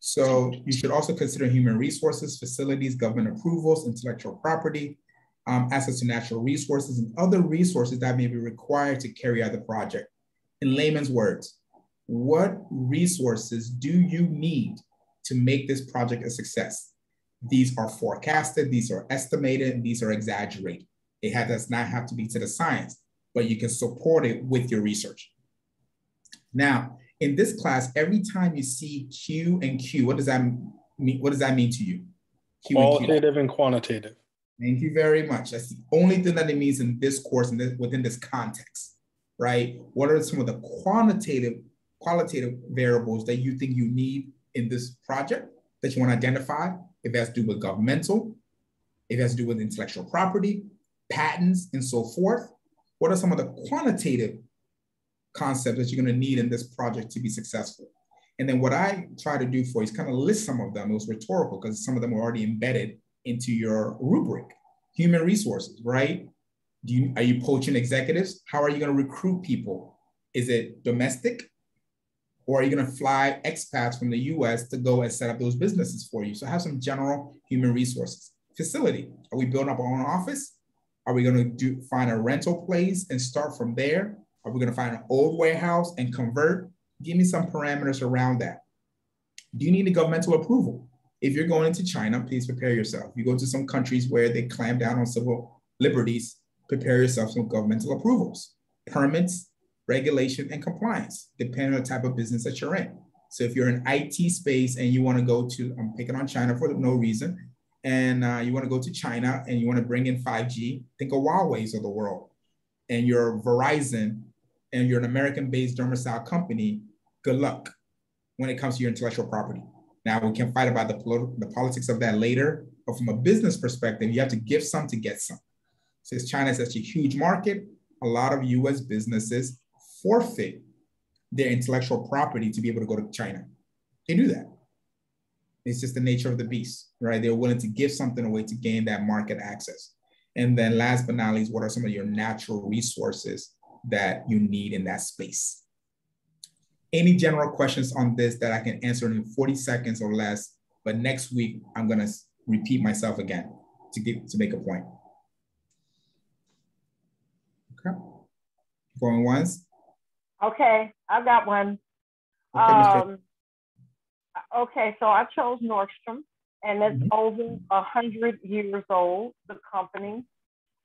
So you should also consider human resources, facilities, government approvals, intellectual property, access to natural resources, and other resources that may be required to carry out the project. In layman's words, what resources do you need to make this project a success? These are forecasted, these are estimated, and these are exaggerated. It does not have to be to the science, but you can support it with your research. Now, in this class, every time you see Q and Q, what does that mean? What does that mean to you? Q Qualitative and quantitative. Thank you very much. That's the only thing that it means in this course and within this context, right? What are some of the qualitative variables that you think you need in this project that you want to identify? If it has to do with governmental, if it has to do with intellectual property, patents, and so forth. What are some of the quantitative concepts that you're going to need in this project to be successful? And then what I try to do for you is kind of list some of them. It was rhetorical because some of them are already embedded into your rubric. Human resources, right? Are you poaching executives? How are you going to recruit people? Is it domestic? Or are you going to fly expats from the US to go and set up those businesses for you? So have some general human resources. Facility, are we building up our own office? Are we going to find a rental place and start from there? Are we going to find an old warehouse and convert? Give me some parameters around that. Do you need a governmental approval? If you're going into China, please prepare yourself. You go to some countries where they clamp down on civil liberties, prepare yourself some governmental approvals, permits, regulation, and compliance, depending on the type of business that you're in. So if you're in IT space and you want to go to, I'm picking on China for no reason, and you want to go to China and you want to bring in 5G, think of Huawei's of the world. And you're Verizon and you're an American-based domicile company, good luck when it comes to your intellectual property. Now, we can fight about the politics of that later, but from a business perspective, you have to give some to get some. Since China is such a huge market, a lot of US businesses forfeit their intellectual property to be able to go to China. They do that. It's just the nature of the beast, right? They're willing to give something away to gain that market access. And then last but not least, what are some of your natural resources that you need in that space? Any general questions on this that I can answer in 40 seconds or less, but next week, I'm gonna repeat myself again to make a point. Okay, going once. Okay, I got one. Okay, okay, so I chose Nordstrom, and it's over 100 years old, the company.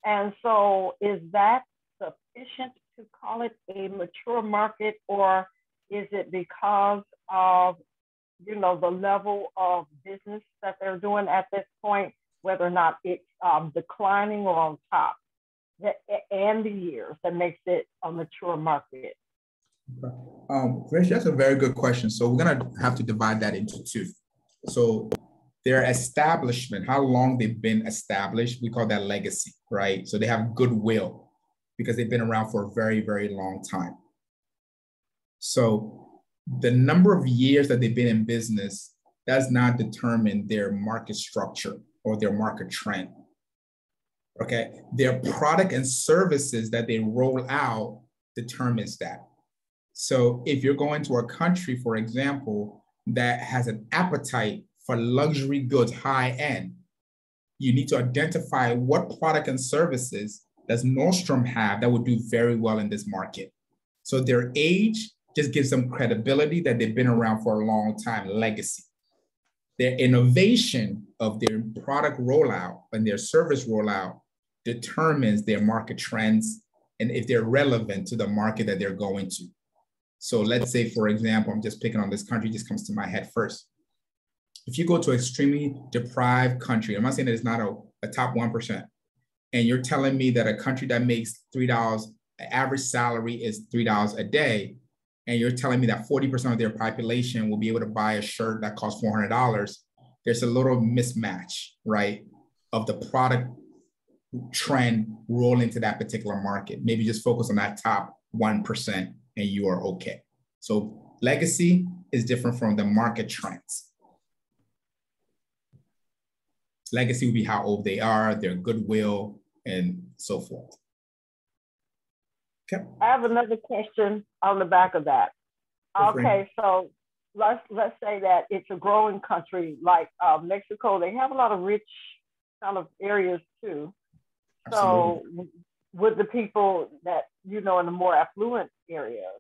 And so is that sufficient to call it a mature market, or is it because of, you know, the level of business that they're doing at this point, whether or not it's declining or on top, and the years that makes it a mature market? Grace, that's a very good question. So we're gonna have to divide that into two. So their establishment, how long they've been established, we call that legacy, right? So they have goodwill because they've been around for a very, very long time. So the number of years that they've been in business does not determine their market structure or their market trend. Okay, their product and services that they roll out determines that. So if you're going to a country, for example, that has an appetite for luxury goods, high end, you need to identify what product and services does Nordstrom have that would do very well in this market. So their age just gives them credibility that they've been around for a long time, legacy. Their innovation of their product rollout and their service rollout determines their market trends and if they're relevant to the market that they're going to. So let's say, for example, I'm just picking on this country, just comes to my head first. If you go to an extremely deprived country, I'm not saying that it's not a top 1%, and you're telling me that a country that makes $3 average salary is $3 a day, and you're telling me that 40% of their population will be able to buy a shirt that costs $400, there's a little mismatch, right, of the product trend rolling to that particular market. Maybe just focus on that top 1% and you are okay. So legacy is different from the market trends. Legacy would be how old they are, their goodwill, and so forth. Okay. I have another question on the back of that. Okay, so let's say that it's a growing country like Mexico. They have a lot of rich kind of areas too. So with the people that, you know, in the more affluent areas,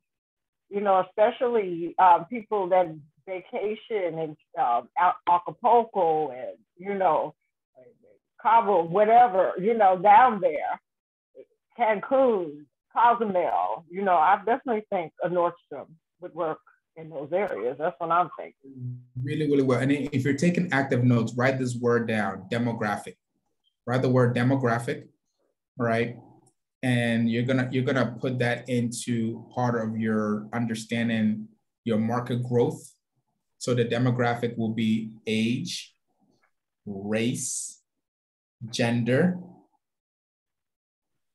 you know, especially people that vacation and Acapulco and, you know, Cabo, whatever, you know, down there, Cancun, Cozumel, you know, I definitely think a Nordstrom would work in those areas. That's what I'm thinking. Really, really well. And if you're taking active notes, write this word down, demographic. Write the word demographic, right? And you're gonna put that into part of your understanding your market growth. So the demographic will be age, race, gender,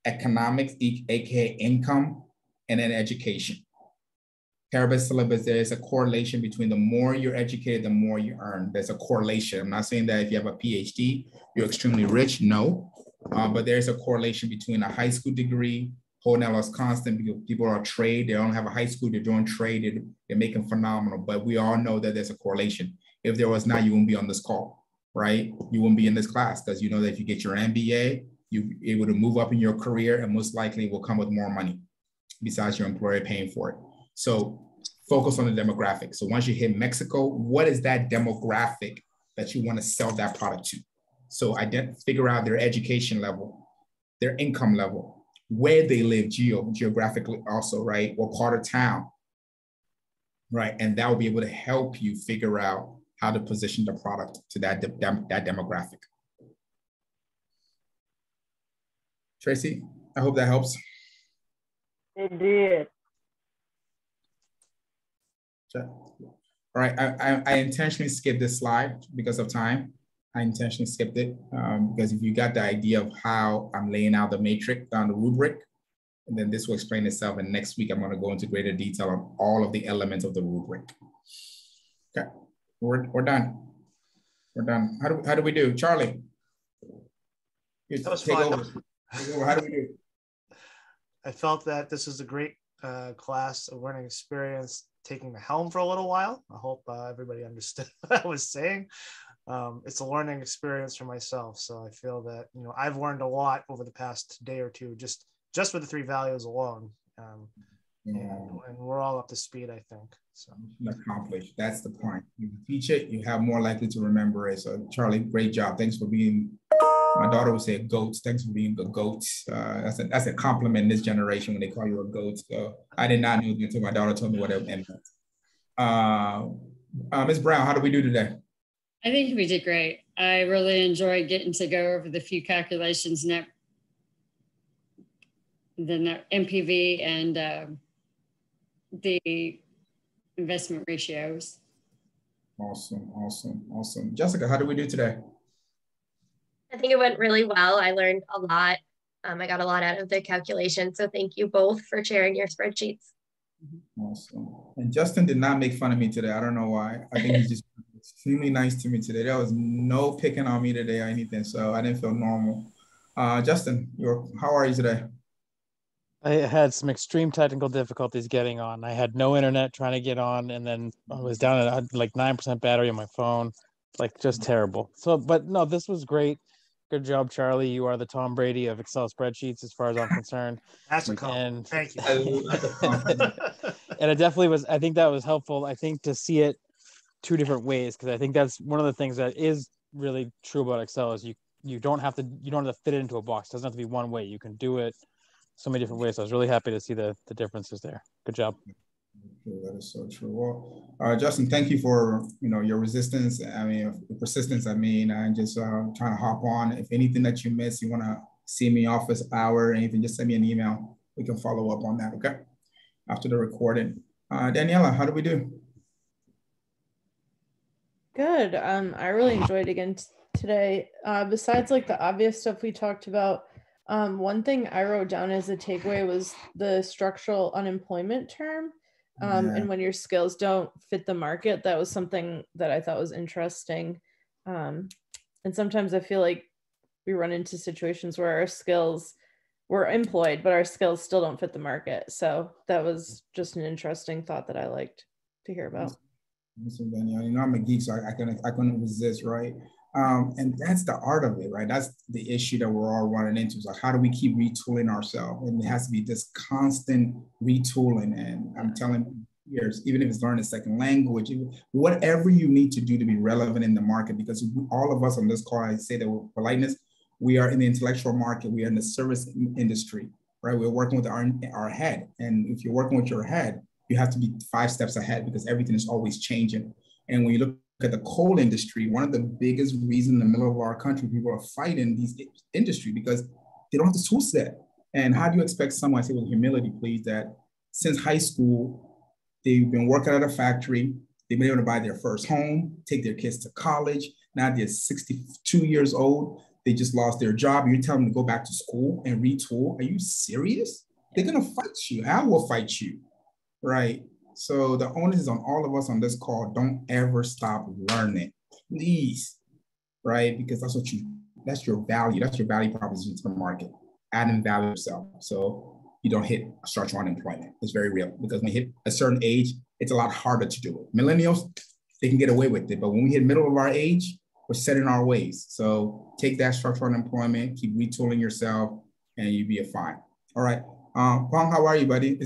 economics, aka income, and then education. Paribus syllabus, there is a correlation between the more you're educated, the more you earn. There's a correlation. I'm not saying that if you have a PhD, you're extremely rich, no. But there's a correlation between a high school degree, holding that loss constant because people are trade, they don't have a high school, they're doing trade, they're making phenomenal. But we all know that there's a correlation. If there was not, you wouldn't be on this call, right? You wouldn't be in this class because you know that if you get your MBA, you're able to move up in your career and most likely will come with more money besides your employer paying for it. So focus on the demographic. So once you hit Mexico, what is that demographic that you want to sell that product to? So figure out their education level, their income level, where they live geographically also, right? What part of town, right? And that will be able to help you figure out how to position the product to that demographic. Tracy, I hope that helps. It did. All right, I intentionally skipped this slide because of time. I intentionally skipped it because if you got the idea of how I'm laying out the matrix on the rubric, and then this will explain itself. And next week, I'm going to go into greater detail on all of the elements of the rubric. Okay, we're done. We're done. How do we do? Charlie? That was take fun. over. How do we do? I felt that this is a great class, a learning experience, taking the helm for a little while. I hope everybody understood what I was saying. It's a learning experience for myself. So I feel that, you know, I've learned a lot over the past day or two, just with the 3 values alone. And we're all up to speed, I think. So accomplished. That's the point. You teach it, you have more likely to remember it. So Charlie, great job. Thanks for being, my daughter would say goats. Thanks for being a goat. That's a compliment in this generation when they call you a goat. So I did not know until my daughter told me what it meant. Ms. Brown, how do we do today? I think we did great. I really enjoyed getting to go over the few calculations, the net MPV and the investment ratios. Awesome. Jessica, how did we do today? I think it went really well. I learned a lot. I got a lot out of the calculation. So thank you both for sharing your spreadsheets. Awesome. And Justin did not make fun of me today. I don't know why. I think he's just extremely nice to me today. There was no picking on me today or anything. So I didn't feel normal. Justin, how are you today? I had some extreme technical difficulties getting on. I had no internet trying to get on, and then I was down at like 9% battery on my phone, like just terrible. So, but no, this was great. Good job, Charlie. You are the Tom Brady of Excel spreadsheets, as far as I'm concerned. That's a compliment. Thank you. And it definitely was. I think that was helpful. I think to see it 2 different ways, because I think that's one of the things that is really true about Excel is you don't have to fit it into a box. It doesn't have to be one way. You can do it so many different ways. So I was really happy to see the differences there. Good job. That is so true. Well, Justin, thank you for your resistance. I mean, persistence. I mean, I'm just trying to hop on. If anything that you miss, you want to see me office hour, anything, just send me an email. we can follow up on that, okay? After the recording. Daniela, how do we do? Good. I really enjoyed again today. Besides like the obvious stuff we talked about, one thing I wrote down as a takeaway was the structural unemployment term. And when your skills don't fit the market, that was something that I thought was interesting. And sometimes I feel like we run into situations where our skills, we're employed, but our skills still don't fit the market. So that was just an interesting thought that I liked to hear about. Listen, Danielle, you know, I'm a geek, so I couldn't resist, right? And that's the art of it, right? That's the issue that we're all running into. So how do we keep retooling ourselves? And it has to be this constant retooling. And I'm telling you, even if it's learning a second language, whatever you need to do to be relevant in the market, because all of us on this call, I say that with politeness, we are in the intellectual market, we are in the service industry, right? We're working with our head. And if you're working with your head, you have to be 5 steps ahead because everything is always changing. And when you look at the coal industry, one of the biggest reasons in the middle of our country, people are fighting these industry because they don't have the tool set. And how do you expect someone, I say with humility, please, that since high school, they've been working at a factory, they've been able to buy their first home, take their kids to college. Now they're 62 years old. They just lost their job. You're telling them to go back to school and retool. Are you serious? They're going to fight you. I will fight you. Right. So the onus is on all of us on this call. Don't ever stop learning, please. Right. Because that's your value. That's your value proposition to the market, adding value yourself. So you don't hit structural unemployment. It's very real because when you hit a certain age, it's a lot harder to do it. Millennials, they can get away with it. But when we hit middle of our age, we're set in our ways. So take that structural unemployment, keep retooling yourself, and you'll be fine. All right. Pong, how are you, buddy?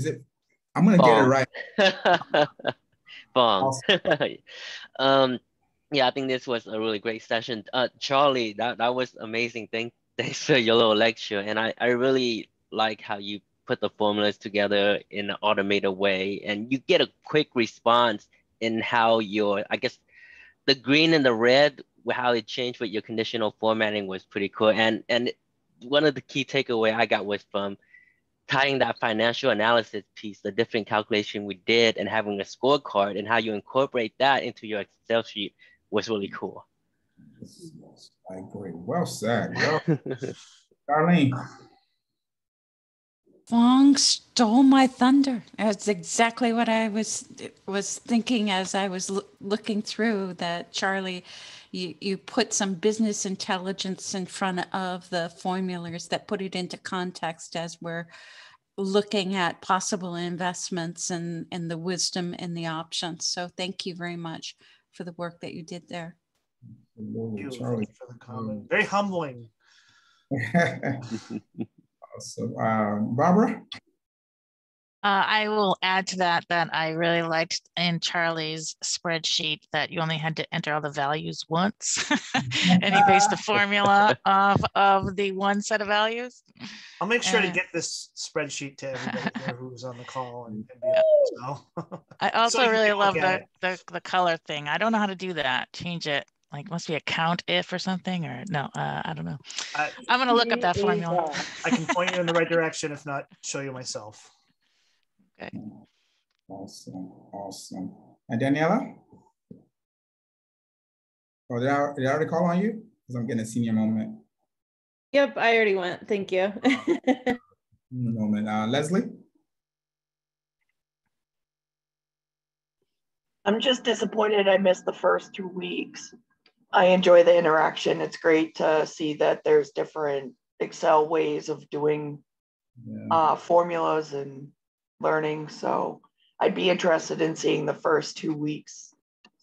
I'm gonna get it right. Bong. Awesome. Yeah, I think this was a really great session. Charlie, that was amazing. Thanks for your little lecture. And I really like how you put the formulas together in an automated way, and you get a quick response in how I guess the green and the red, how it changed with your conditional formatting was pretty cool. And one of the key takeaway I got was from tying that financial analysis piece, the different calculation we did, and having a scorecard and how you incorporate that into your Excel sheet was really cool. I agree. Well said. Well, Darlene. Fong stole my thunder. That's exactly what I was thinking as I was looking through that. Charlie, you put some business intelligence in front of the formulas that put it into context as we're looking at possible investments and the wisdom and the options. So thank you very much for the work that you did there. Thank you for the comment. Very humbling. So, Barbara? I will add to that I really liked in Charlie's spreadsheet that you only had to enter all the values once and he based the formula off of the one set of values. I'll make sure to get this spreadsheet to everybody here who's on the call. I also really love the color thing. I don't know how to do that. Change it. Like must be a count if or something, or no, I don't know. I'm gonna look up that formula. I can point you in the right direction, if not show you myself. Okay. Awesome. And Daniela? Oh, did I already call on you? Because I'm getting a senior moment. Yep, I already went. Thank you. Moment. Leslie? I'm just disappointed I missed the first 2 weeks. I enjoy the interaction. It's great to see that there's different Excel ways of doing formulas and learning. So I'd be interested in seeing the first 2 weeks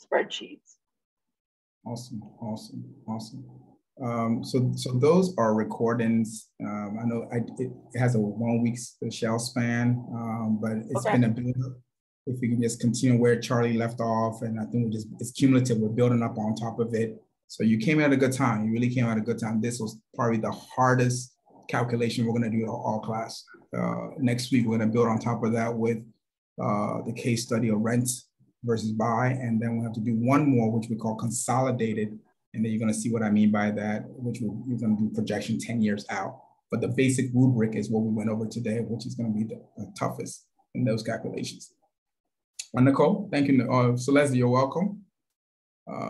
spreadsheets. Awesome. So those are recordings. I know it has a 1 week shell span, but it's been a build up. If we can just continue where Charlie left off, and I think it's cumulative. We're building up on top of it. So you came at a good time. You really came at a good time. This was probably the hardest calculation we're going to do all class. Next week, we're going to build on top of that with the case study of rent versus buy. And then we'll have to do one more, which we call consolidated. And then you're going to see what I mean by that, which you're going to do projection 10 years out. But the basic rubric is what we went over today, which is going to be the toughest in those calculations. Nicole, thank you. So Leslie, you're welcome.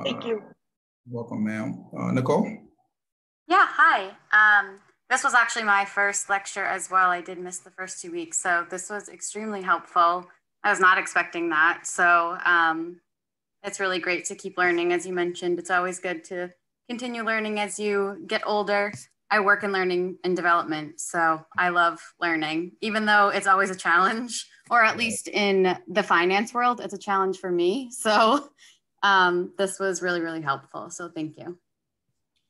Thank you. Welcome, ma'am. Nicole? Yeah, hi. This was actually my first lecture as well. I did miss the first 2 weeks, so this was extremely helpful. I was not expecting that. So it's really great to keep learning. As you mentioned, it's always good to continue learning as you get older. I work in learning and development, so I love learning, even though it's always a challenge, or at least in the finance world, it's a challenge for me. So this was really, really helpful. So thank you.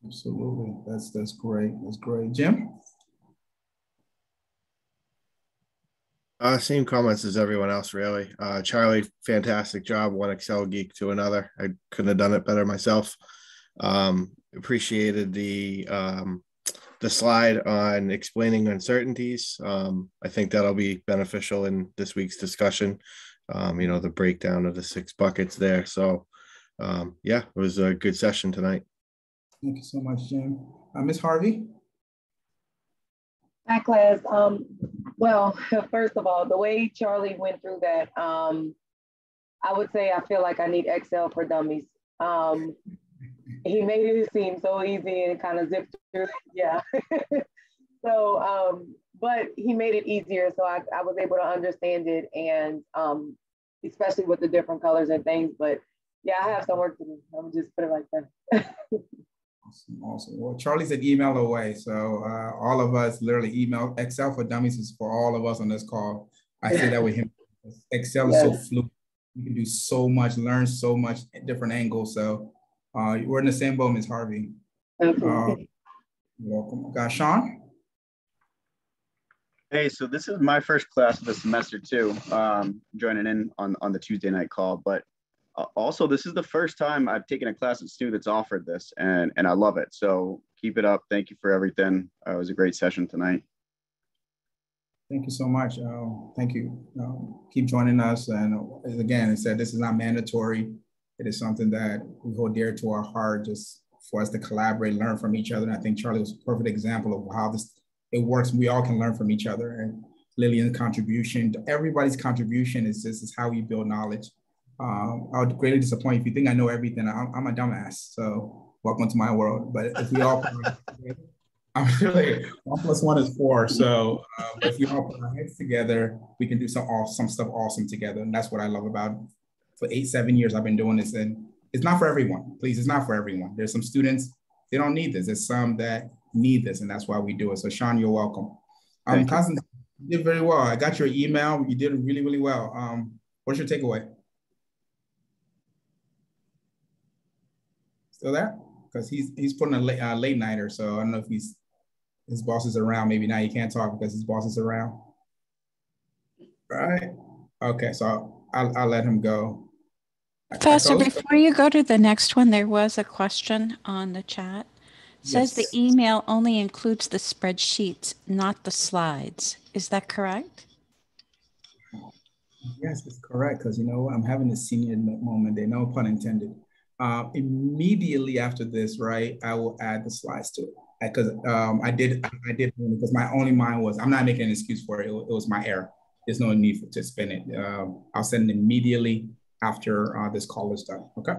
Absolutely. That's great. That's great. Jim? Same comments as everyone else, really. Charlie, fantastic job. One Excel geek to another. I couldn't have done it better myself. Appreciated the slide on explaining uncertainties. I think that'll be beneficial in this week's discussion. The breakdown of the 6 buckets there. So yeah, it was a good session tonight. Thank you so much, Jim. Ms. Harvey? Hi, class. Well, first of all, the way Charlie went through that, I would say I feel like I need Excel for dummies. He made it seem so easy and kind of zipped through it. Yeah. So, but he made it easier, so I was able to understand it, and especially with the different colors and things. But yeah, I have some work to do. I'm just put it like that. Awesome. Well, Charlie's an email away. So all of us literally email. Excel for Dummies is for all of us on this call. I say that with him. Excel is so fluid. You can do so much, learn so much at different angles. So we're in the same boat, Ms. Harvey. You're welcome. Got Sean? Hey, so this is my first class of the semester too, joining in on the Tuesday night call, but also, this is the first time I've taken a class at STU that's offered this, and I love it. So keep it up. Thank you for everything. It was a great session tonight. Thank you so much. Thank you. Keep joining us. And again, I said, this is not mandatory. It is something that we hold dear to our heart, just for us to collaborate, learn from each other. And I think Charlie was a perfect example of how it works. We all can learn from each other. And Lillian's contribution, everybody's contribution is how we build knowledge. I would greatly disappoint if you think I know everything. I'm a dumbass, so welcome to my world. But if we all, I'm really 1 + 1 is 4. So, but if we all put our heads together, we can do some stuff awesome together. And that's what I love about. For 7 years, I've been doing this, and it's not for everyone. Please, it's not for everyone. There's some students they don't need this. There's some that need this, and that's why we do it. So, Sean, you're welcome. Constance, you did very well. I got your email. You did really, really well. What's your takeaway? Still there? Because he's putting a late nighter, so I don't know if his boss is around. Maybe now he can't talk because his boss is around. Right? Okay, so I'll let him go. Professor, before you go to the next one, there was a question on the chat. It says the email only includes the spreadsheets, not the slides. Is that correct? Yes, it's correct, because I'm having a senior moment there, no pun intended. Immediately after this, right, I will add the slides to it, because I did because my only mind was, I'm not making an excuse for it. It was my error. There's no need to spin it. I'll send it immediately after this call is done. Okay.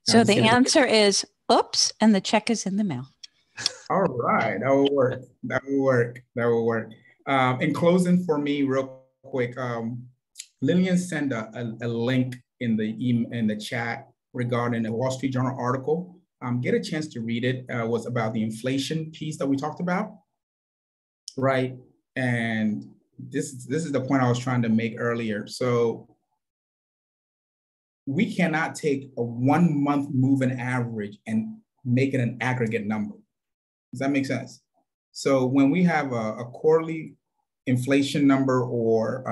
So the answer is, oops, and the check is in the mail. All right, that will work. That will work. That will work. In closing, for me, real quick, Lillian sent a link in the chat regarding a Wall Street Journal article. Get a chance to read it. Was about the inflation piece that we talked about, right? And this is the point I was trying to make earlier. So we cannot take a 1 month moving average and make it an aggregate number. Does that make sense? So when we have a quarterly inflation number or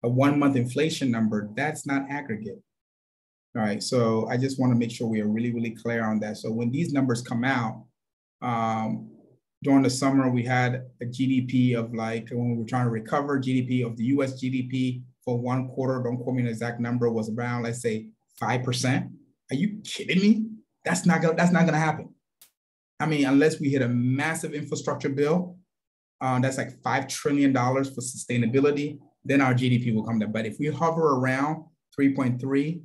a 1 month inflation number, that's not aggregate. All right, so I just want to make sure we are really, really clear on that. So when these numbers come out, during the summer, we had a GDP of when we were trying to recover GDP of the US GDP for 1 quarter, don't quote me an exact number, was around, let's say 5%. Are you kidding me? That's not gonna happen. I mean, unless we hit a massive infrastructure bill, that's like $5 trillion for sustainability, then our GDP will come down. But if we hover around 3.3,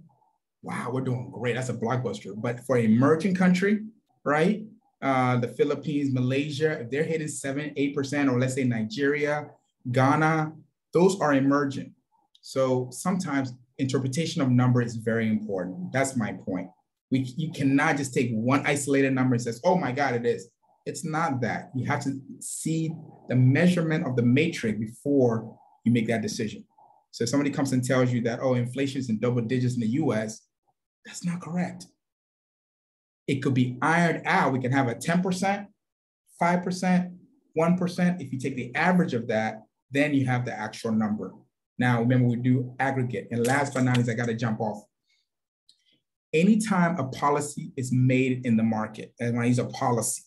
wow, we're doing great. That's a blockbuster. But for an emerging country, right? The Philippines, Malaysia, if they're hitting 7, 8%, or let's say Nigeria, Ghana, those are emerging. So sometimes interpretation of number is very important. That's my point. You cannot just take one isolated number and says, oh my God, it is. It's not that. You have to see the measurement of the matrix before you make that decision. So if somebody comes and tells you that, oh, inflation is in double digits in the US, that's not correct. It could be ironed out. We can have a 10%, 5%, 1%. If you take the average of that, then you have the actual number. Now, remember, we do aggregate. And last but not least, I got to jump off. Anytime a policy is made in the market, and when I use a policy,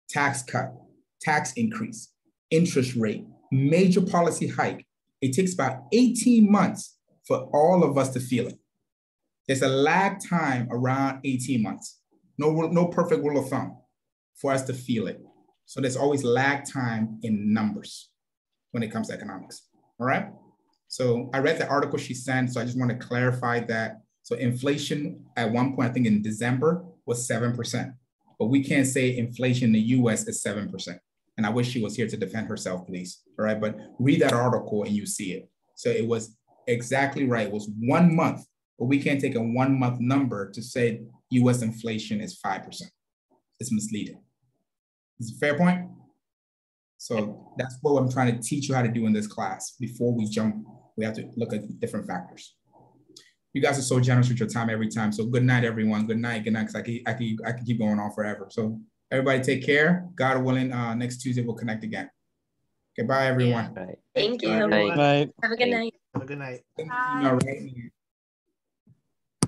tax cut, tax increase, interest rate, major policy hike, it takes about 18 months for all of us to feel it. There's a lag time around 18 months. No perfect rule of thumb for us to feel it. So there's always lag time in numbers when it comes to economics, all right? So I read the article she sent, so I just want to clarify that. So inflation at one point, I think in December, was 7%. But we can't say inflation in the US is 7%. And I wish she was here to defend herself, please, all right? But read that article and you see it. So it was exactly right. It was 1 month, but we can't take a 1 month number to say US inflation is 5%. It's misleading. Is it a fair point? So that's what I'm trying to teach you how to do in this class. Before we jump, we have to look at different factors. You guys are so generous with your time every time. So good night, everyone. Good night, because I can keep going on forever. So everybody take care. God willing, next Tuesday we'll connect again. Okay, bye, everyone. Thank you. Night. Have a good night. Have a good night. Bye.